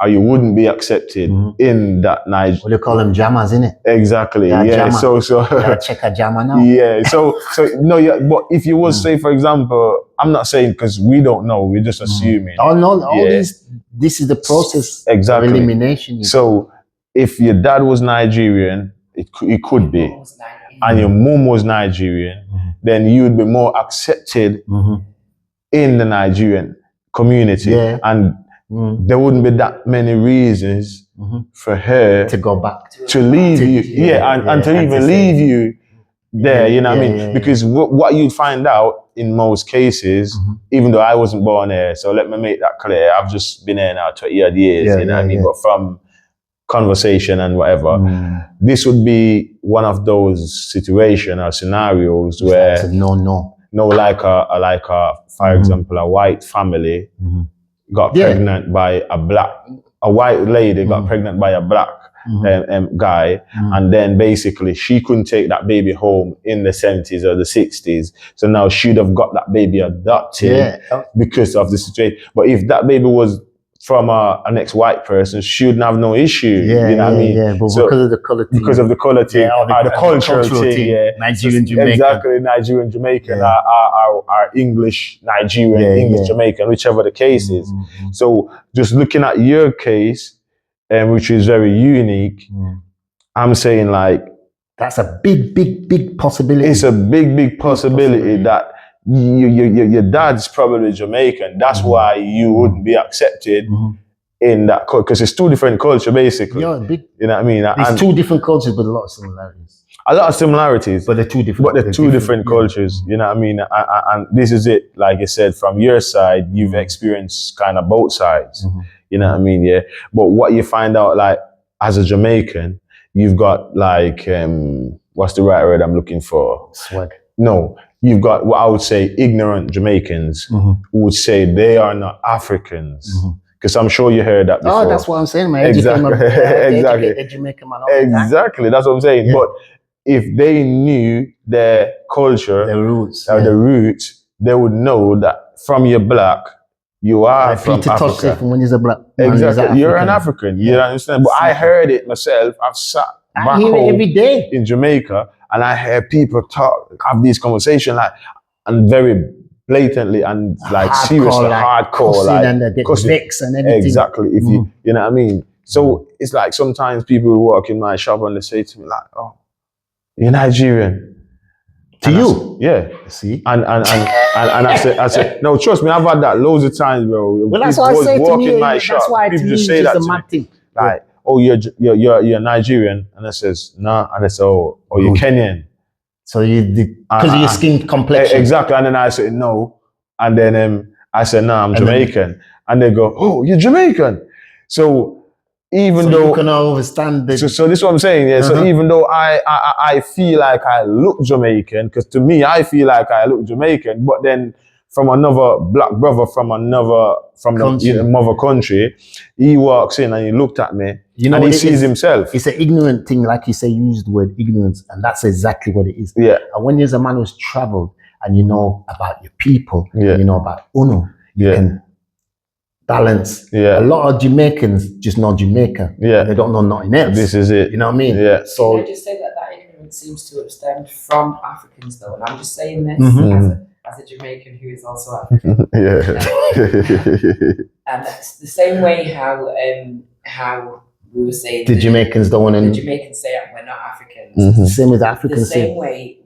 or you wouldn't be accepted in that Nigeria. What do you call them, jammers, innit? Exactly. Yeah. Jammer. So check a jammer now. Yeah. So no. Yeah. But if you was say, for example, I'm not saying because we don't know. We're just assuming. Oh no! This is the process of elimination. So if your dad was Nigerian, it could be, and your mum was Nigerian, then you would be more accepted in the Nigerian community, and there wouldn't be that many reasons for her to go back to leave you, and to even leave you there. You know what I mean? Because what you'd find out in most cases, even though I wasn't born here, so let me make that clear. I've just been here now 20 odd years. You know what I mean? But from conversation and whatever, this would be one of those situations or scenarios where like for example, a white family got pregnant by a white lady got pregnant by a black guy, and then basically she couldn't take that baby home in the 70s or the 60s, so now she'd have got that baby adopted because of the situation. But if that baby was from an ex-white person, she wouldn't have no issue. You know what I mean? Yeah, but so, because of the colour thing. Because of the colour thing, the cultural thing, Nigerian Jamaican. Exactly, Nigerian Jamaican, our English Nigerian, English Jamaican, whichever the case is. So just looking at your case, which is very unique, I'm saying like, that's a big possibility. It's a big possibility that your dad's probably Jamaican. That's why you wouldn't be accepted in that culture, because it's two different cultures basically. You know what I mean? It's two different cultures, but a lot of similarities. A lot of similarities, but they're two different cultures. You know what I mean? And this is it. Like I said, from your side, you've experienced kind of both sides. You know what I mean? Yeah. But what you find out, like as a Jamaican, you've got like what's the right word I'm looking for? Swag. No. You've got what I would say ignorant Jamaicans who would say they are not Africans. Because I'm sure you heard that before. Oh, that's what I'm saying, man. Exactly. Jamaican man. Exactly. That's what I'm saying. Yeah. But if they knew their culture, the roots, they would know that from your black, you are from Africa. From when he's a black man, exactly. You're an African. You understand? But I heard it myself. I've sat back hear home it every day in Jamaica, and I hear people have these conversations and very blatantly and like seriously hardcore, like and they get vexed and everything. Exactly. If you know what I mean. So it's like sometimes people walk in my shop and they say to me like, "Oh, you're Nigerian." To you? Yeah. See? And I said, no, trust me, I've had that loads of times, bro. Well, that's what I say to me. My shop, that's why people to just me say it's that a mad thing. Like, oh, you're Nigerian, and I says, nah, and I say, oh, you're Kenyan. So because of your skin complexion. Exactly, and then I said no, and then I said, no, I'm Jamaican, and they go, oh, you're Jamaican. So even though you can understand the... so this is what I'm saying, yeah. So even though I feel like I look Jamaican, because to me I feel like I look Jamaican, but then from another black brother from the mother country, he walks in and he looked at me, and he sees himself. It's an ignorant thing, like you say, you use the word ignorance, and that's exactly what it is. Yeah. And when there's a man who's traveled and you know about your people, and you know about Uno, you can balance. Yeah. A lot of Jamaicans just know Jamaica. Yeah. They don't know nothing else. This is it. You know what I mean? Yeah. So can I just say that ignorance seems to have stemmed from Africans though, and I'm just saying this as a Jamaican who is also African. And that's the same way how we were saying the Jamaicans don't want to. The Jamaicans say we're not Africans. The same with Africans. The same way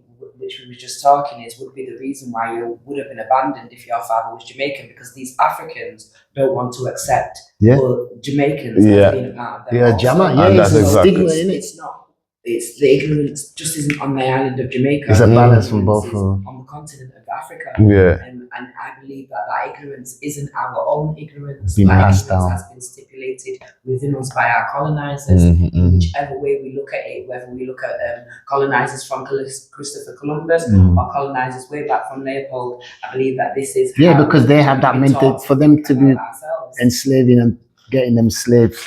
which we were just talking, would be the reason why you would have been abandoned if your father was Jamaican, because these Africans don't want to accept Jamaicans as being a part of them. Yeah, Jama. Yeah, it's a stigma, isn't it? It's not. It's the ignorance just isn't on the island of Jamaica. It's a balance from both. On the continent of Africa. Yeah. And I believe that ignorance isn't our own ignorance. Been passed down. Has been stipulated within us by our colonizers. Whichever way we look at it, whether we look at colonizers from Christopher Columbus or colonizers way back from Leopold, I believe that this is because they have that mental for them to be enslaving and getting them slaves.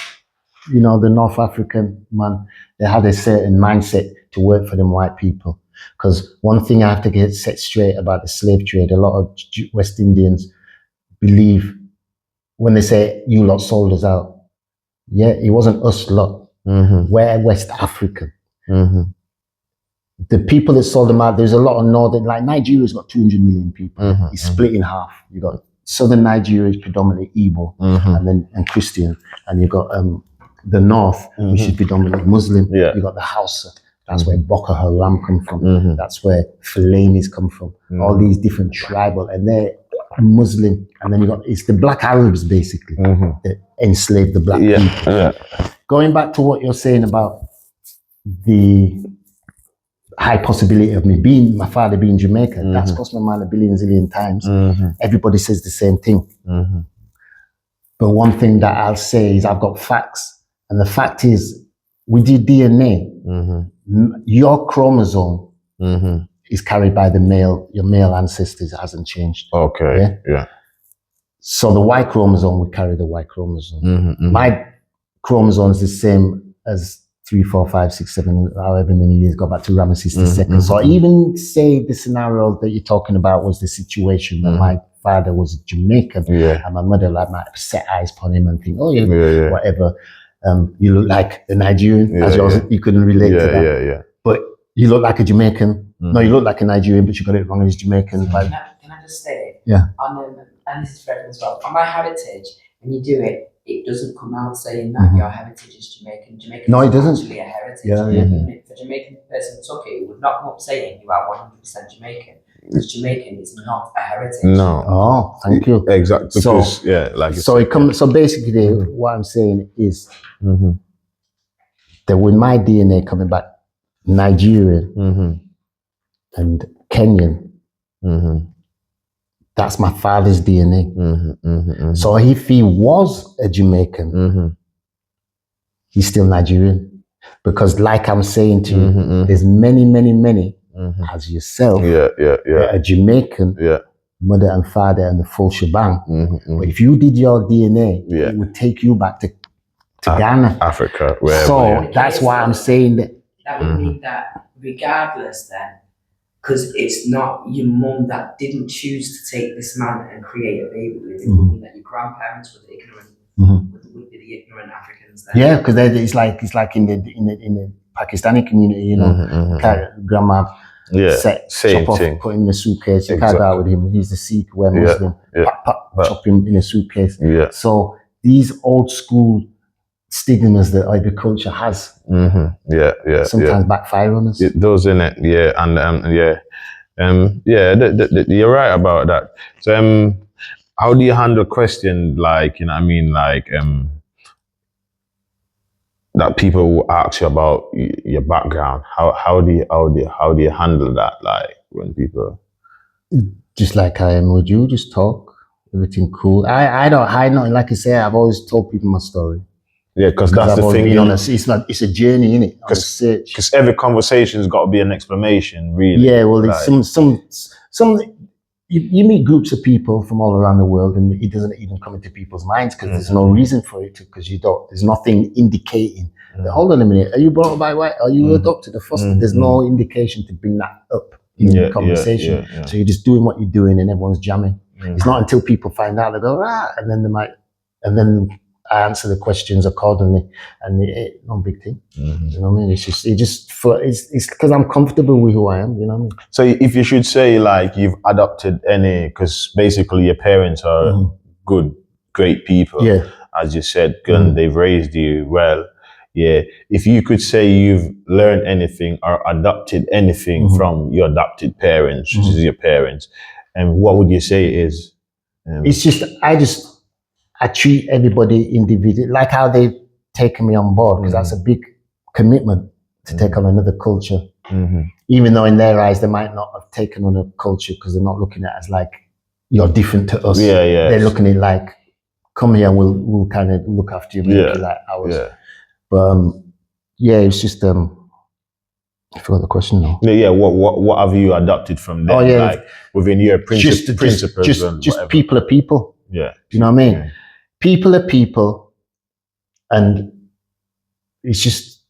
You know, the North African man, they had a certain mindset to work for them white people. Because one thing I have to get set straight about the slave trade, a lot of West Indians believe when they say, you lot sold us out. Yeah, it wasn't us lot. We're West African. The people that sold them out, there's a lot of northern, like Nigeria's got 200 million people. It's split in half. You got southern Nigeria is predominantly Igbo and Christian. And you've got the north, which is predominantly Muslim. You got the Hausa. That's where Boko Haram come from. That's where Fulanis come from. All these different tribal, and they're Muslim. And then it's the black Arabs basically that enslaved the black people. Going back to what you're saying about the high possibility of my father being Jamaican, that's crossed my mind a zillion times. Everybody says the same thing. But one thing that I'll say is I've got facts. And the fact is, with your DNA, your chromosome is carried by your male ancestors. It hasn't changed. Okay. Yeah. So the Y chromosome would carry the Y chromosome. My chromosome is the same as 3, 4, 5, 6, 7, however many years go back to Ramesses II. So even say the scenario that you're talking about was the situation that my father was Jamaican and my mother might have set eyes upon him and think, whatever. You look like a Nigerian, you couldn't relate to that. But you look like a Jamaican. No, you look like a Nigerian, but you got it wrong as Jamaican. Can I just say, and this is for everyone as well, on my heritage, when you do it, it doesn't come out saying that your heritage is Jamaican. Jamaican no, it is doesn't. Actually a heritage. If a Jamaican person took it, it would not come up saying you are 100% Jamaican. Because Jamaican is not a heritage. No. Oh, thank you. Exactly. Because, so basically what I'm saying is that with my DNA coming back Nigerian and Kenyan, that's my father's DNA. So if he was a Jamaican, he's still Nigerian. Because like I'm saying to you, there's many as yourself, a Jamaican, mother and father and the full shebang. But if you did your DNA, it would take you back to Ghana, Africa. So that's why I'm saying that. That would mean that regardless then, because it's not your mum that didn't choose to take this man and create a baby with him, would mean that your grandparents were the ignorant, would be the ignorant Africans then. Yeah, because it's like in the Pakistani community, you know, grandma chop off, put him in a suitcase, you can't go out with him, he's a Sikh, we're Muslim, chop him in a suitcase. So these old school stigmas that agriculture has sometimes backfire on us. It does, innit? You're right about that. So how do you handle questions like, you know what I mean, like that people will ask you about your background? How do you handle that? Like when people just like I am with you, just talk, everything cool. I don't hide nothing. Like I say, I've always told people my story. Yeah, because that's the thing. It's a journey, innit? Because every conversation's got to be an explanation, really. Yeah, well, like, some you meet groups of people from all around the world, and it doesn't even come into people's minds because there's no reason for it to. Because there's nothing indicating. Hold on a minute, are you brought up by white? Are you adopted or fostered? There's no indication to bring that up in the conversation. So you're just doing what you're doing, and everyone's jamming. It's not until people find out they go and then I answer the questions accordingly, and it's no big thing. You know what I mean? It's because I'm comfortable with who I am. You know what I mean? So if you should say like you've adopted because basically your parents are great people, as you said, and they've raised you well. yeah, if you could say you've learned anything or adopted anything from your adopted parents, which is your parents, and what would you say is? It's just I treat everybody individually, like how they've taken me on board, because that's a big commitment to take on another culture. Even though in their eyes they might not have taken on a culture because they're not looking at it as like you're different to us. They're looking at it like, come here, we'll kind of look after you, make you like ours. But it's just I forgot the question now. Yeah, what have you adopted from them? Like within your principles? Just people are people. Yeah. You know what I mean? Yeah. People are people, and it's just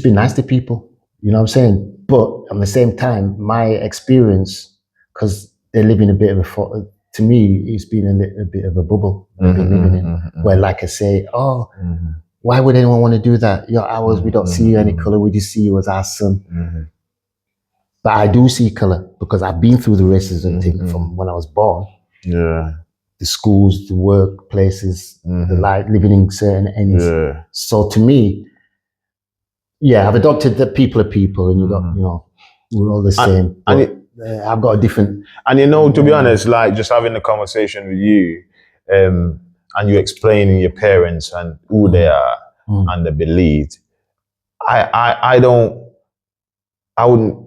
be nice to people. You know what I'm saying? But at the same time, my experience, because they live in a bit of a, to me, it's been a bit of a bubble I've been living in, where like I say, why would anyone want to do that? You're ours, we don't see you any color, we just see you as our son. But I do see color because I've been through the racism thing from when I was born. Yeah. The schools, the workplaces, the life, living in certain ends. Yeah. So to me, I've adopted that people are people, and you got, we're all the same. I've got a different. And to be honest, like just having a conversation with you, and you explaining your parents and who they are and the beliefs, I wouldn't.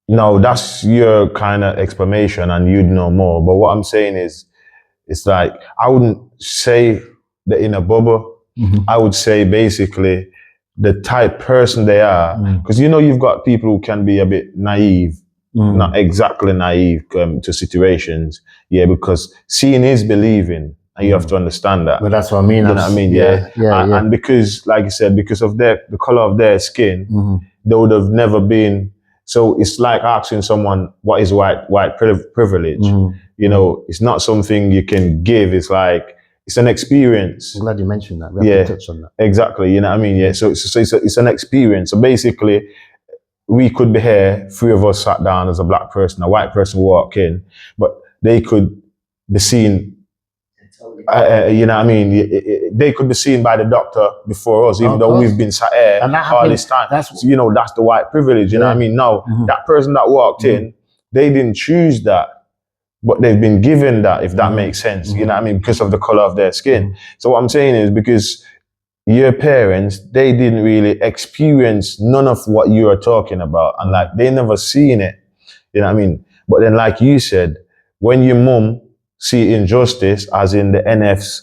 No, that's your kind of explanation, and you'd know more. But what I'm saying is, it's like I wouldn't say that in a bubble. I would say basically the type person they are, because you've got people who can be a bit naive, not exactly naive to situations. Yeah, because seeing is believing, and you have to understand that. But that's what I mean. You know what I mean? Yeah. And because, like you said, because of the color of their skin, they would have never been. So it's like asking someone what is white privilege. It's not something you can give. It's like it's an experience. I'm glad you mentioned that. We have to touch on that. Exactly. You know what I mean? Yeah. So it's an experience. So basically, we could be here, three of us sat down as a black person, a white person walk in, but they could be seen. You know what I mean? They could be seen by the doctor before us, even though we've been sat here all this time. That's the white privilege. You know what I mean? Now, that person that walked in, they didn't choose that, but they've been given that, if that makes sense. You know what I mean? Because of the color of their skin. So what I'm saying is, because your parents, they didn't really experience none of what you are talking about, and like they never seen it. You know what I mean? But then, like you said, when your mum see injustice, as in the NFs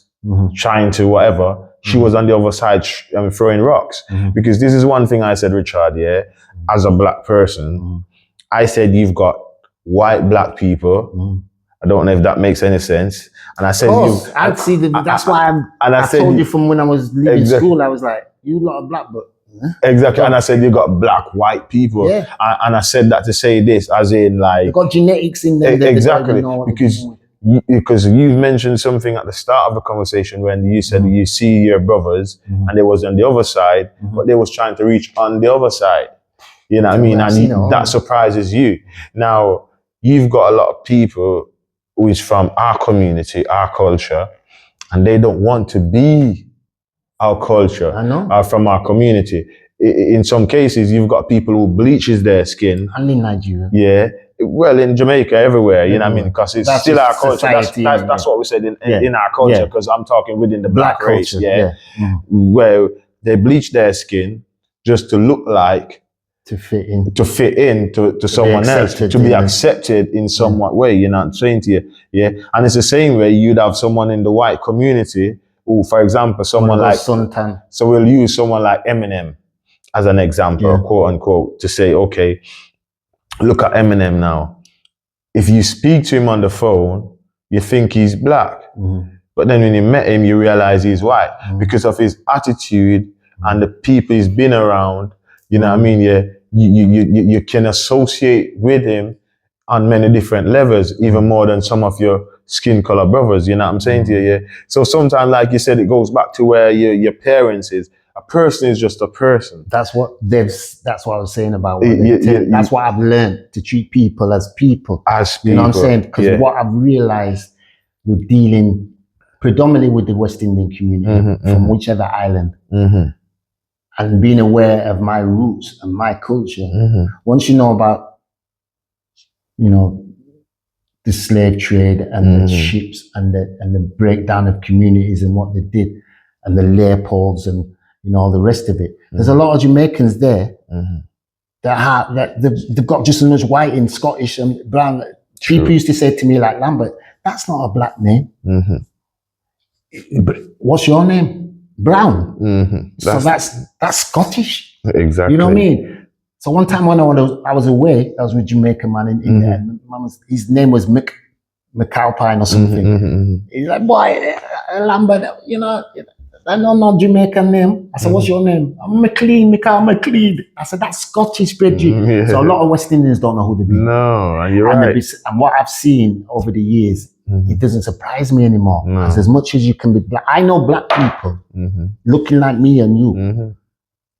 trying to whatever, she was on the other side throwing rocks. Because this is one thing I said, Richard, as a black person, I said you've got white black people. I don't know if that makes any sense. And I said, I'd see that's why I told you from when I was leaving school, I was like, you lot are black, but. Exactly. And I said, you got black, white people. Yeah. And I said that to say this, as in like. They got genetics in them. Exactly. Because you've mentioned something at the start of the conversation when you said you see your brothers and they was on the other side, but they was trying to reach on the other side. You know what I mean? And that surprises you. Now, you've got a lot of people who is from our community, our culture, and they don't want to be our culture, from our community. In some cases, you've got people who bleaches their skin. And in Nigeria. Yeah. Well, in Jamaica, everywhere, you know what I mean? Because it's still our culture. That's what we said in our culture, because I'm talking within the black race, where they bleach their skin just to look like, to fit in to someone else, to be accepted in some way, you know what I'm saying to you? Yeah. And it's the same way you'd have someone in the white community who, for example, someone like, suntan. So we'll use someone like Eminem as an example, quote unquote, to say, okay, look at Eminem now. If you speak to him on the phone, you think he's black. But then when you met him, you realize he's white because of his attitude and the people he's been around. You know what I mean? Yeah, you can associate with him on many different levels, even more than some of your skin color brothers. You know what I'm saying to you? Yeah. So sometimes, like you said, it goes back to where your parents is. A person is just a person. That's what I was saying about that's what I've learned, to treat people as people. You know what I'm saying? Because what I've realized with dealing predominantly with the West Indian community from whichever island, and being aware of my roots and my culture. Once you know about, the slave trade and the ships and the breakdown of communities and what they did and the Leopolds and all the rest of it. There's a lot of Jamaicans there that they've got just as much white in Scottish and brown. People used to say to me like, Lambert, that's not a black name. What's your name? Brown. So that's Scottish. Exactly. You know what I mean? So one time when I was away, I was with a Jamaican man in there, and his name was McAlpine or something. He's like, boy, Lambert, I don't know Jamaican name. I said, what's your name? I'm McLean. I said, that's Scottish, Bridgie. So a lot of West Indians don't know who they be. No, and you're right. And what I've seen over the years, it doesn't surprise me anymore. Because as much as you can be black, I know black people looking like me and you.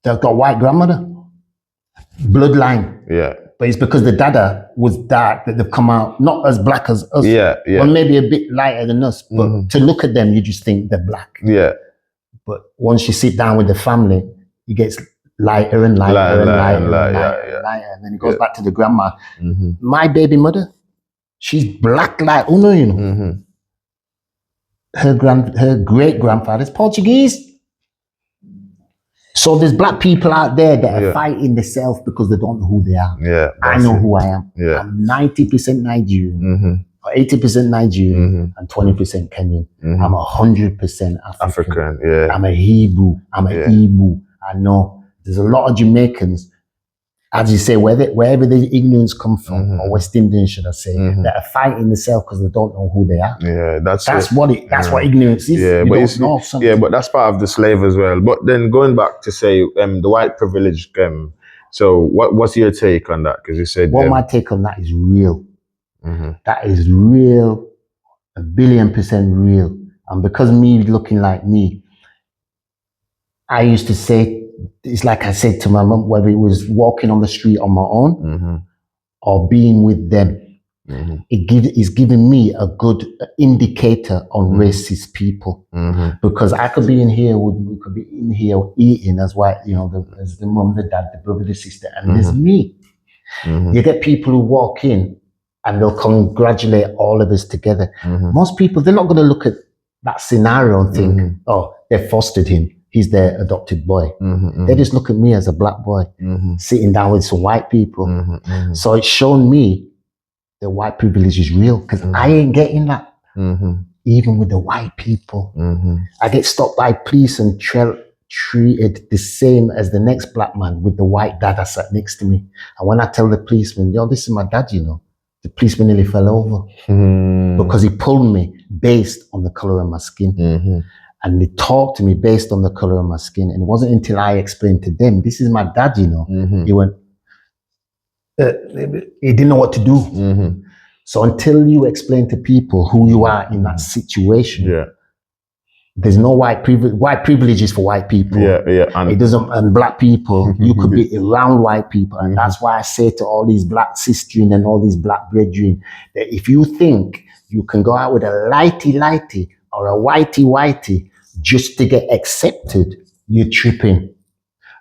They've got white grandmother. Bloodline. Yeah. But it's because the dada was dark that they've come out not as black as us. Yeah. But maybe a bit lighter than us. But to look at them, you just think they're black. Yeah. But once you sit down with the family, it gets lighter and lighter and lighter. And then it goes back to the grandma. My baby mother, she's black like Uno, Her great grandfather's Portuguese. So there's black people out there that are fighting themselves because they don't know who they are. Yeah, I know who I am. Yeah. I'm 90% Nigerian, or 80% Nigerian, and 20% Kenyan. I'm 100% African. Yeah. I'm a Hebrew. I'm a Igbo. I know there's a lot of Jamaicans, as you say, wherever the ignorance comes from, or West Indians, should I say, that are fighting themselves because they don't know who they are. Yeah, that's what ignorance is. Yeah, but that's part of the slave as well. But then going back to say the white privilege. So what's your take on that? Because you said my take on that is real. That is real, 1,000,000,000% real. And because me looking like me, I used to say. It's like I said to my mum, whether it was walking on the street on my own or being with them, it's giving me a good indicator on racist people. Because I could be in here, we could be in here eating as white, there's the mum, the dad, the brother, the sister, and there's me. You get people who walk in and they'll congratulate all of us together. Most people, they're not going to look at that scenario and think, oh, they fostered him. He's their adopted boy. They just look at me as a black boy sitting down with some white people. So it's shown me that white privilege is real because I ain't getting that. Even with the white people. I get stopped by police and treated the same as the next black man with the white dad that sat next to me. And when I tell the policeman, yo, this is my dad, the policeman nearly fell over because he pulled me based on the color of my skin. And they talked to me based on the color of my skin. And it wasn't until I explained to them, this is my dad, He went, he didn't know what to do. So until you explain to people who you are in that situation, there's no white privilege. White privilege is for white people. And it doesn't, and black people, you could be around white people. And that's why I say to all these black sisters and all these black brethren, that if you think you can go out with a lighty or a whitey just to get accepted, you're tripping.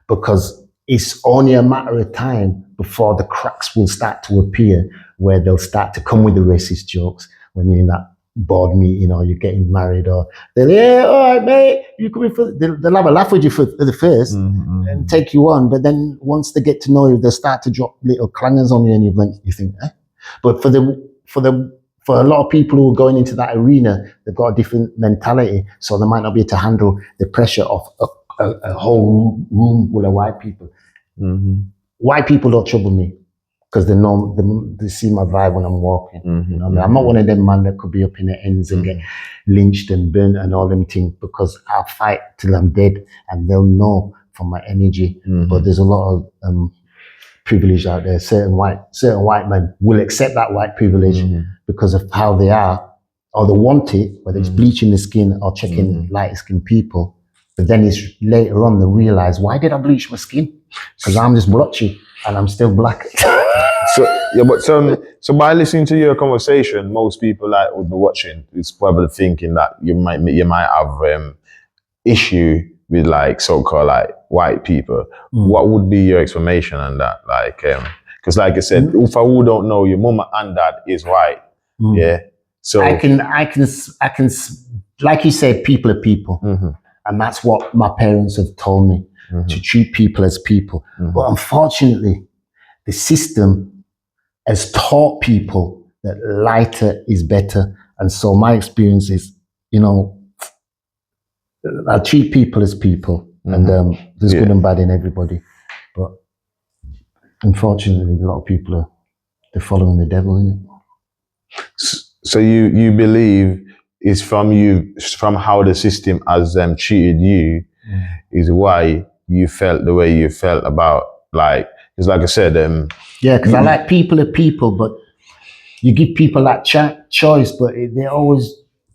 Because it's only a matter of time before the cracks will start to appear where they'll start to come with the racist jokes when you're in that board meeting or you're getting married or they'll, all right, mate, you can be for, they'll have a laugh with you for the first and take you on. But then once they get to know you, they'll start to drop little clangers on you and you think, eh? But for a lot of people who are going into that arena, they've got a different mentality, so they might not be able to handle the pressure of a whole room full of white people. White people don't trouble me because they see my vibe when I'm walking. I'm not one of them man that could be up in the ends and get lynched and burnt and all them things, because I'll fight till I'm dead and they'll know from my energy. But there's a lot of privilege out there. Certain white men will accept that white privilege because of how they are, or they want it, whether it's bleaching the skin or checking light skinned people. But then it's later on they realize, why did I bleach my skin? Because I'm just blotchy and I'm still black. So by listening to your conversation, most people would be watching, it's probably thinking that you might have issue with like so-called like white people. What would be your explanation on that? Like, because like I said, for who don't know, your mama and dad is white. Yeah. So I can, like you said, people are people. And that's what my parents have told me, to treat people as people. But unfortunately, the system has taught people that lighter is better. And so my experience is, you know, I treat people as people, and there's good and bad in everybody. But unfortunately, a lot of people they're following the devil, innit? So you believe it's from how the system has treated you is why you felt the way you felt about, like, because like I said, yeah, because I like people are people, but you give people that choice, but it always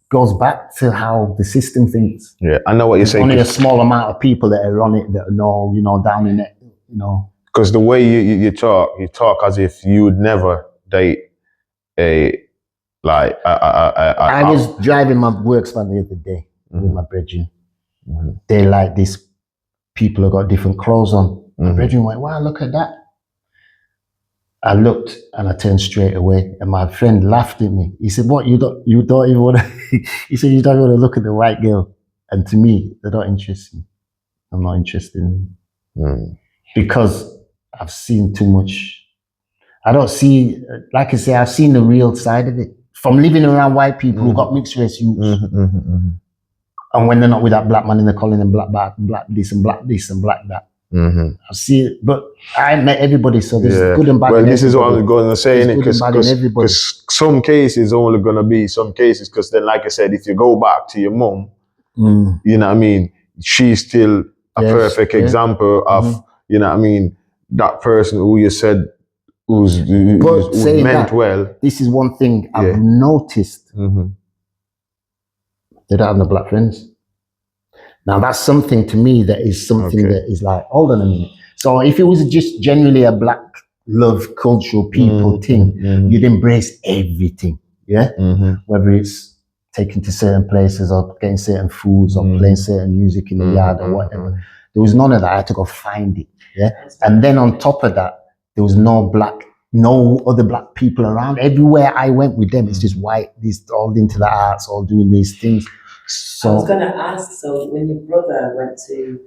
goes back to how the system thinks. Yeah, I know what you're saying. Only a small amount of people that are on it that know, you know, down in it, you know. Because the way you talk as if you would never date I was driving my works van the other day with my brethren. They like this. People have got different clothes on. My brethren went, "Wow, look at that." I looked and I turned straight away, and my friend laughed at me. He said, "What, you don't even want to?" He said, "You don't want to look at the white girl." And to me, they're not interested. I'm not interested in because I've seen too much. I don't see, like I say, I've seen the real side of it from living around white people who got mixed race youths. And when they're not with that black man, they're calling them black this and black this and black that. I see it, but I met everybody, so there's good and bad. Well, this is what I'm going to say, innit? Because some cases only going to be some cases, because then, like I said, if you go back to your mom, you know what I mean, she's still a perfect example of, you know what I mean, that person who you said who's meant well. This is one thing I've noticed. They don't have no black friends. Now that's something to me that is something that is like, hold on a minute. So if it was just generally a black love cultural people thing, you'd embrace everything, yeah? Whether it's taken to certain places or getting certain foods or playing certain music in the yard or whatever. There was none of that. I had to go find it, yeah? And then on top of that, there was no other black people around. Everywhere I went with them, it's just white, these all into the arts, all doing these things. So I was going to ask, so when your brother went to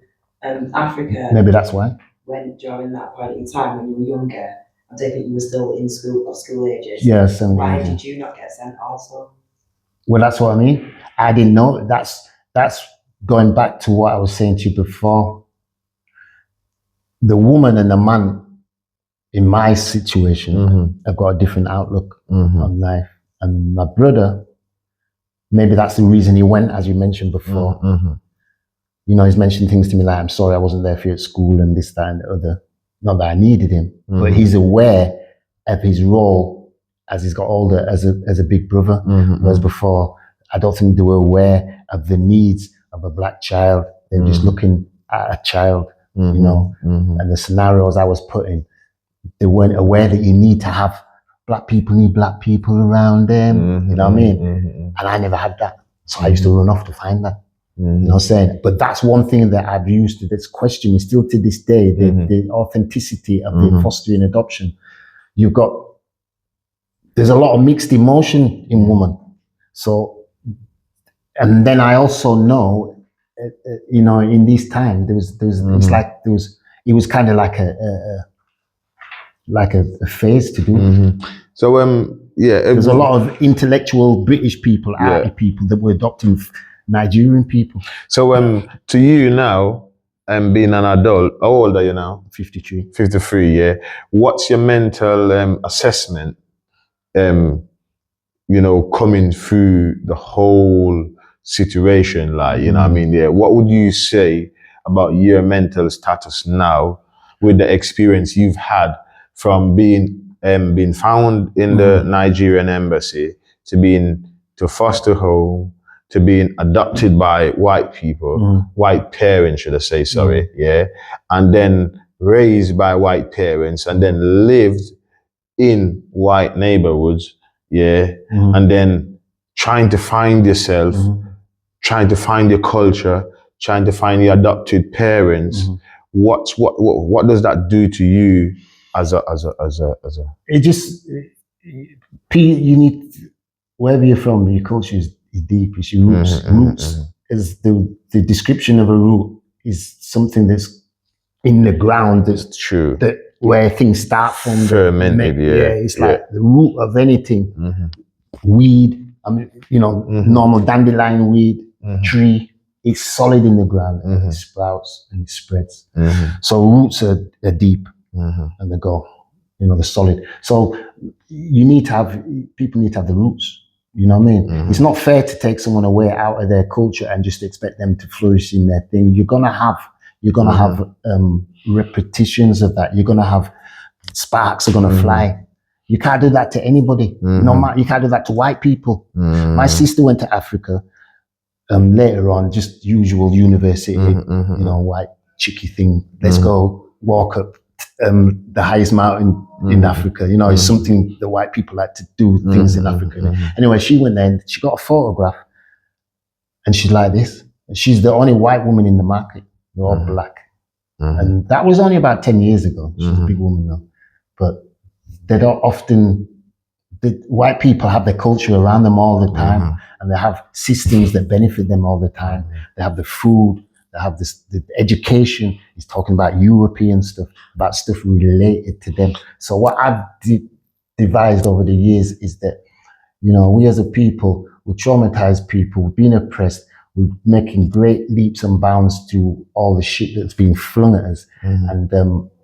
Africa, maybe that's why. When during that point in time when you were younger, I take it you were still in school or school ages. Yeah, 17. Why did you not get sent also? Well, that's what I mean. I didn't know. That's going back to what I was saying to you before. The woman and the man in my situation have got a different outlook on life. And my brother, maybe that's the reason he went, as you mentioned before. You know, he's mentioned things to me like, "I'm sorry I wasn't there for you at school," and this, that, and the other. Not that I needed him, but he's aware of his role as he's got older as a big brother. Whereas before, I don't think they were aware of the needs of a black child. They were just looking at a child, you know, and the scenarios I was put in, they weren't aware that you need to have black people need black people around them. You know what I mean? And I never had that. So I used to run off to find that. You know what I'm saying? But that's one thing that I've used to this question is still to this day, the authenticity of the fostering adoption. There's a lot of mixed emotion in women. So, and then I also know, you know, in this time, it was kind of like a phase to do. So, there's a lot of intellectual British people, arty people that were adopting Nigerian people. So, to you now, being an adult, how old are you now? 53. 53, yeah. What's your mental assessment, you know, coming through the whole situation? Like, you know what I mean? Yeah. What would you say about your mental status now with the experience you've had from being found in the Nigerian Embassy to foster home, to being adopted by white people, white parents, should I say, sorry, yeah, and then raised by white parents, and then lived in white neighborhoods, yeah, and then trying to find yourself, trying to find your culture, trying to find the adopted parents. What does that do to you as a? It just, you need, wherever you're from, your culture is deep, it's your roots. Roots is the description of a root is something that's in the ground, that's true. That where things start from. Fermented, it's like the root of anything. Weed, normal dandelion weed, tree, it's solid in the ground, and it sprouts and it spreads. So roots are deep, and they go, they're solid. So people need to have the roots. You know what I mean? It's not fair to take someone away out of their culture and just expect them to flourish in their thing. You're gonna have repetitions of that. You're gonna have sparks are gonna fly. You can't do that to anybody. No matter, you can't do that to white people. My sister went to Africa later on, just usual university, white chicky thing. Let's go walk up the highest mountain in Africa. It's something that white people like to do things in Africa. Anyway, she went there and she got a photograph, and she's like this. She's the only white woman in the market. They're all black. And that was only about 10 years ago. She's a big woman now. But they don't often, the white people have their culture around them all the time, and they have systems that benefit them all the time. They have the food, they have the education. He's talking about European stuff, about stuff related to them. So what I've devised over the years is that, we as a people, we're traumatized people, we've been oppressed, we're making great leaps and bounds to all the shit that's being flung at us. And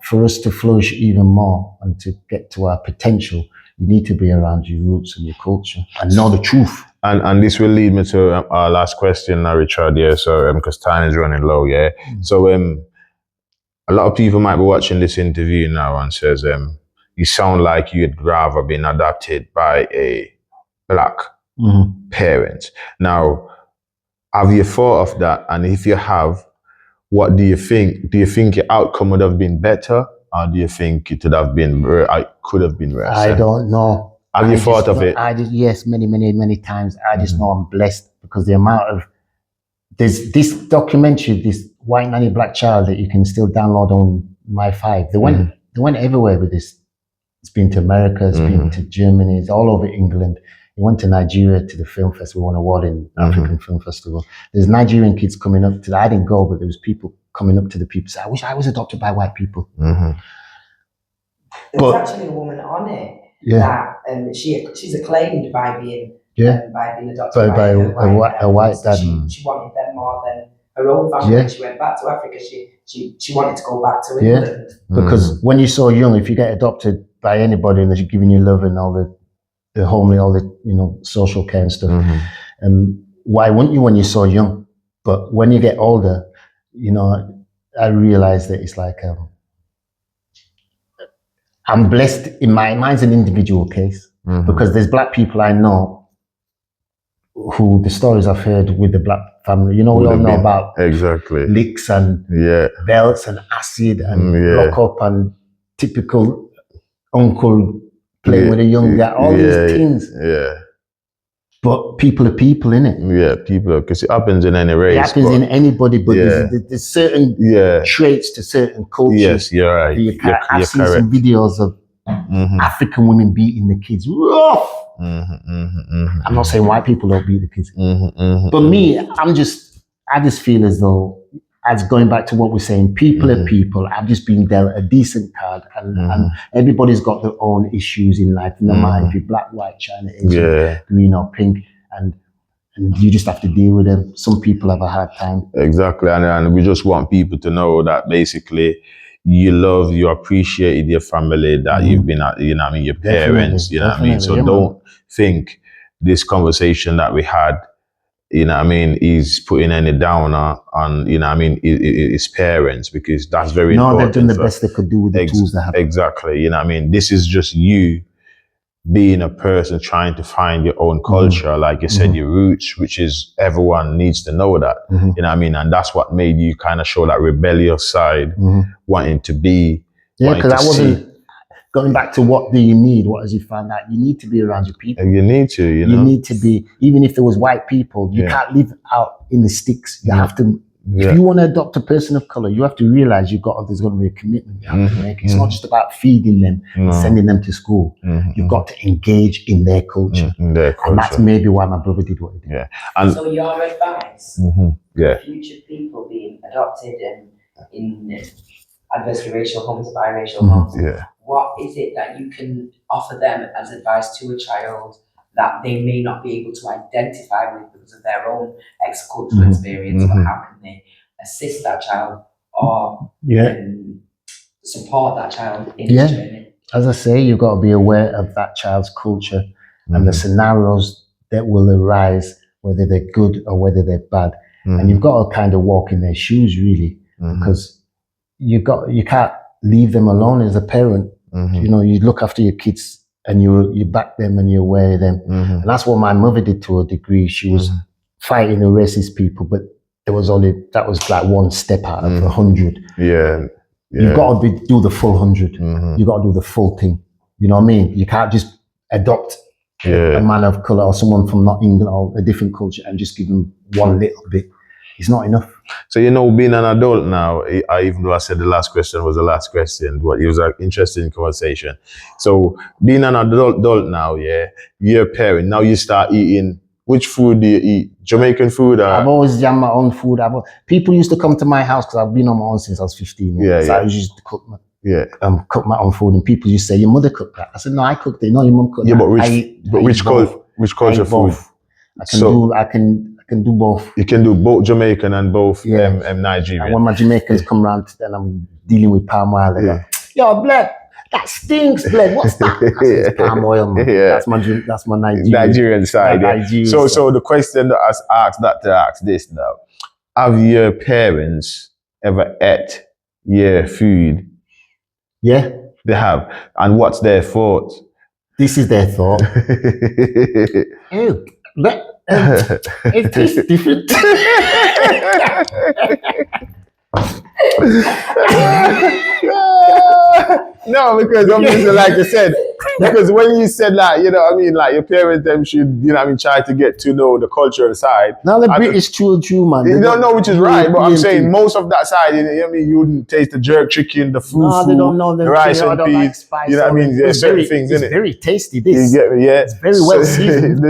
for us to flourish even more and to get to our potential, you need to be around your roots and your culture and know the truth. And this will lead me to our last question now, Richard. Yeah, so because time is running low. Yeah, so a lot of people might be watching this interview now and says, you sound like you'd rather been adopted by a black parent. Now, have you thought of that? And if you have, what do you think? Do you think your outcome would have been better, or do you think it could have been worse? I don't know. Have you thought of it? Yes, many times. I just know I'm blessed because the amount of, there's this documentary, this White Nanny Black Child, that you can still download on My5. They went everywhere with this. It's been to America, it's been to Germany, it's all over England. He went to Nigeria to the film festival, won an award in African Film Festival. There's Nigerian kids coming up to that. I didn't go, but there was people coming up to the people saying, I wish I was adopted by white people. There was actually a woman on it that she's acclaimed by being adopted by a white dad. She wanted them more than her own family. When she went back to Africa, she wanted to go back to England. Because when you're so young, if you get adopted by anybody and they're giving you love and all the homely, all the social care and stuff, and why wouldn't you when you're so young? But when you get older, I realize that it's like I'm blessed in mine's an individual case because there's black people I know who the stories I've heard with the black family, we all know about licks and belts and acid and lock up and typical uncle playing with a young guy, all these things. But people are people, innit? Yeah, people, because it happens in any race. It happens in anybody, but there's certain traits to certain cultures. Yes, you're right. I've seen some videos of African women beating the kids rough. I'm not saying white people don't beat the kids. But me, I just feel as though, as going back to what we're saying, people are people. I've just been dealt a decent card, and everybody's got their own issues in life. No matter if you're black, white, China, Asian, green or pink, and you just have to deal with them. Some people have a hard time. Exactly, and we just want people to know that basically you appreciated your family, that you've been at, your parents, So don't think this conversation that we had, is putting any downer on, his parents, because that's very important. No, they've done the best they could do with the tools they have. Exactly, this is just you being a person trying to find your own culture, like you said, your roots, which is, everyone needs to know that, and that's what made you kind of show that rebellious side, wanting to be. Yeah, because I wasn't, going back to what do you need, what does you find out? You need to be around your people. You need to, You need to be, even if there was white people, you can't live out in the sticks. You have to If you want to adopt a person of color, you have to realize there's going to be a commitment you have to make. It's not just about feeding them and sending them to school. You've got to engage in their culture. And that's maybe why my brother did what he did. Yeah. And so your advice for future people being adopted and in adversely racial homes, biracial homes, what is it that you can offer them as advice to a child that they may not be able to identify with because of their own ex-cultural experience, but how can they assist that child or support that child in the journey? As I say, you've got to be aware of that child's culture and the scenarios that will arise, whether they're good or whether they're bad. And you've got to kind of walk in their shoes, really, because you can't leave them alone as a parent. You know, you look after your kids and you back them and you're aware of them. And that's what my mother did to a degree. She was fighting the racist people, but that was like one step out of 100. You've got to do the full 100. You've got to do the full thing. You know what I mean? You can't just adopt a man of color or someone from not England or a different culture and just give them one little bit. It's not enough. So, you know, being an adult now, even though I said the last question was the last question, but it was an interesting conversation. So, being an adult now, you're a parent. Now you start eating. Which food do you eat? Jamaican food? I've always done my own food. People used to come to my house because I've been on my own since I was 15. So I used to cook my own food, and people used to say, "Your mother cooked that." I said, "No, I cooked it. No, your mum cooked that." But which culture food? I can do both. You can do both Jamaican and both Nigerian. And when my Jamaicans come round, then I'm dealing with palm oil. They go, "Yo, Bled, that stinks, Bled. What's that?" I say, "It's palm oil, man." That's my Nigerian side. So the question that I asked this now: have your parents ever ate your food? Yeah, they have. And what's their thoughts? This is their thought. Ew, it tastes different. No, because obviously, like I said, because when you said like, you know what I mean, like your parents them should, you know what I mean, try to get to know the cultural side. Now the British true, man. You don't know which is right, but I'm saying most of that side, you know what I mean, you wouldn't taste the jerk chicken, the fufu, no, they don't know the rice and peas, like spice, you know what I mean, there's certain things in it. It's very tasty, this. You get me, yeah. It's very well seasoned.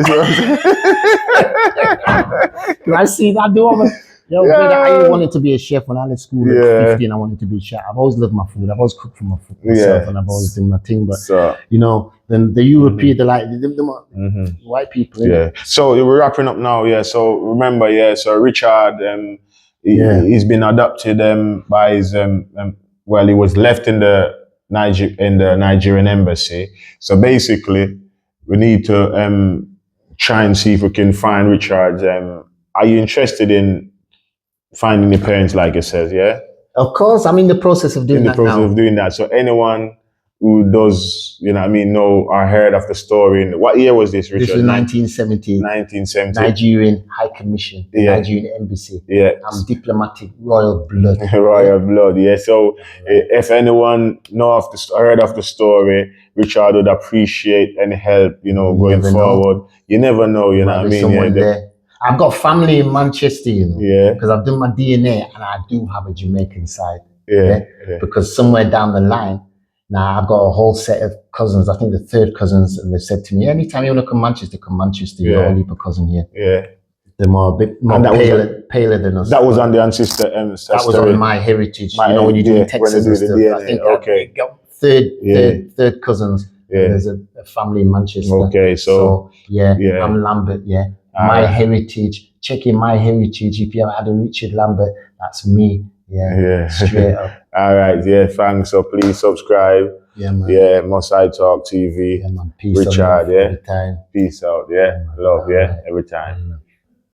Can I see that? Brother, I wanted to be a chef when I left school at 15. I wanted to be a chef. I've always loved my food. I've always cooked for myself, and I've always done my thing. But you know, then the European, they're like the white people. Yeah. So we're wrapping up now. Yeah. So remember, so Richard, he's been adopted by his well, he was left in the Nigerian Embassy. So basically, we need to try and see if we can find Richard's. Are you interested in finding the parents, like it says, yeah? Of course, I'm in the process of doing that now. So anyone who does, you know what I mean, know or heard of the story, what year was this, Richard? This was 1970. 1970. Nigerian High Commission, Nigerian Embassy. Yeah. I'm diplomatic, royal blood. Royal blood, yeah. So if anyone heard of the story, Richard would appreciate any help, you know, going forward. You never know, you know what I mean? I've got family in Manchester, you know, yeah, because I've done my DNA and I do have a Jamaican side. Yeah. Because somewhere down the line, now I've got a whole set of cousins, I think the third cousins, and they said to me, anytime you want to come Manchester, you're only a cousin here. Yeah. They're a bit more paler than us. That was on the ancestor. That was on my heritage. You know, when you do Texas and stuff, I think I got third cousins. Yeah. There's a family in Manchester. Okay, so I'm Lambert, my heritage, checking my heritage. If you ever had a Richard Lambert, that's me. Yeah. Straight up. All right. Yeah. Thanks. So please subscribe. Yeah, man. Yeah. Mosai Talk TV. Yeah, man. Peace Richard. Every time. Peace out. Yeah. Love. Yeah. Every time.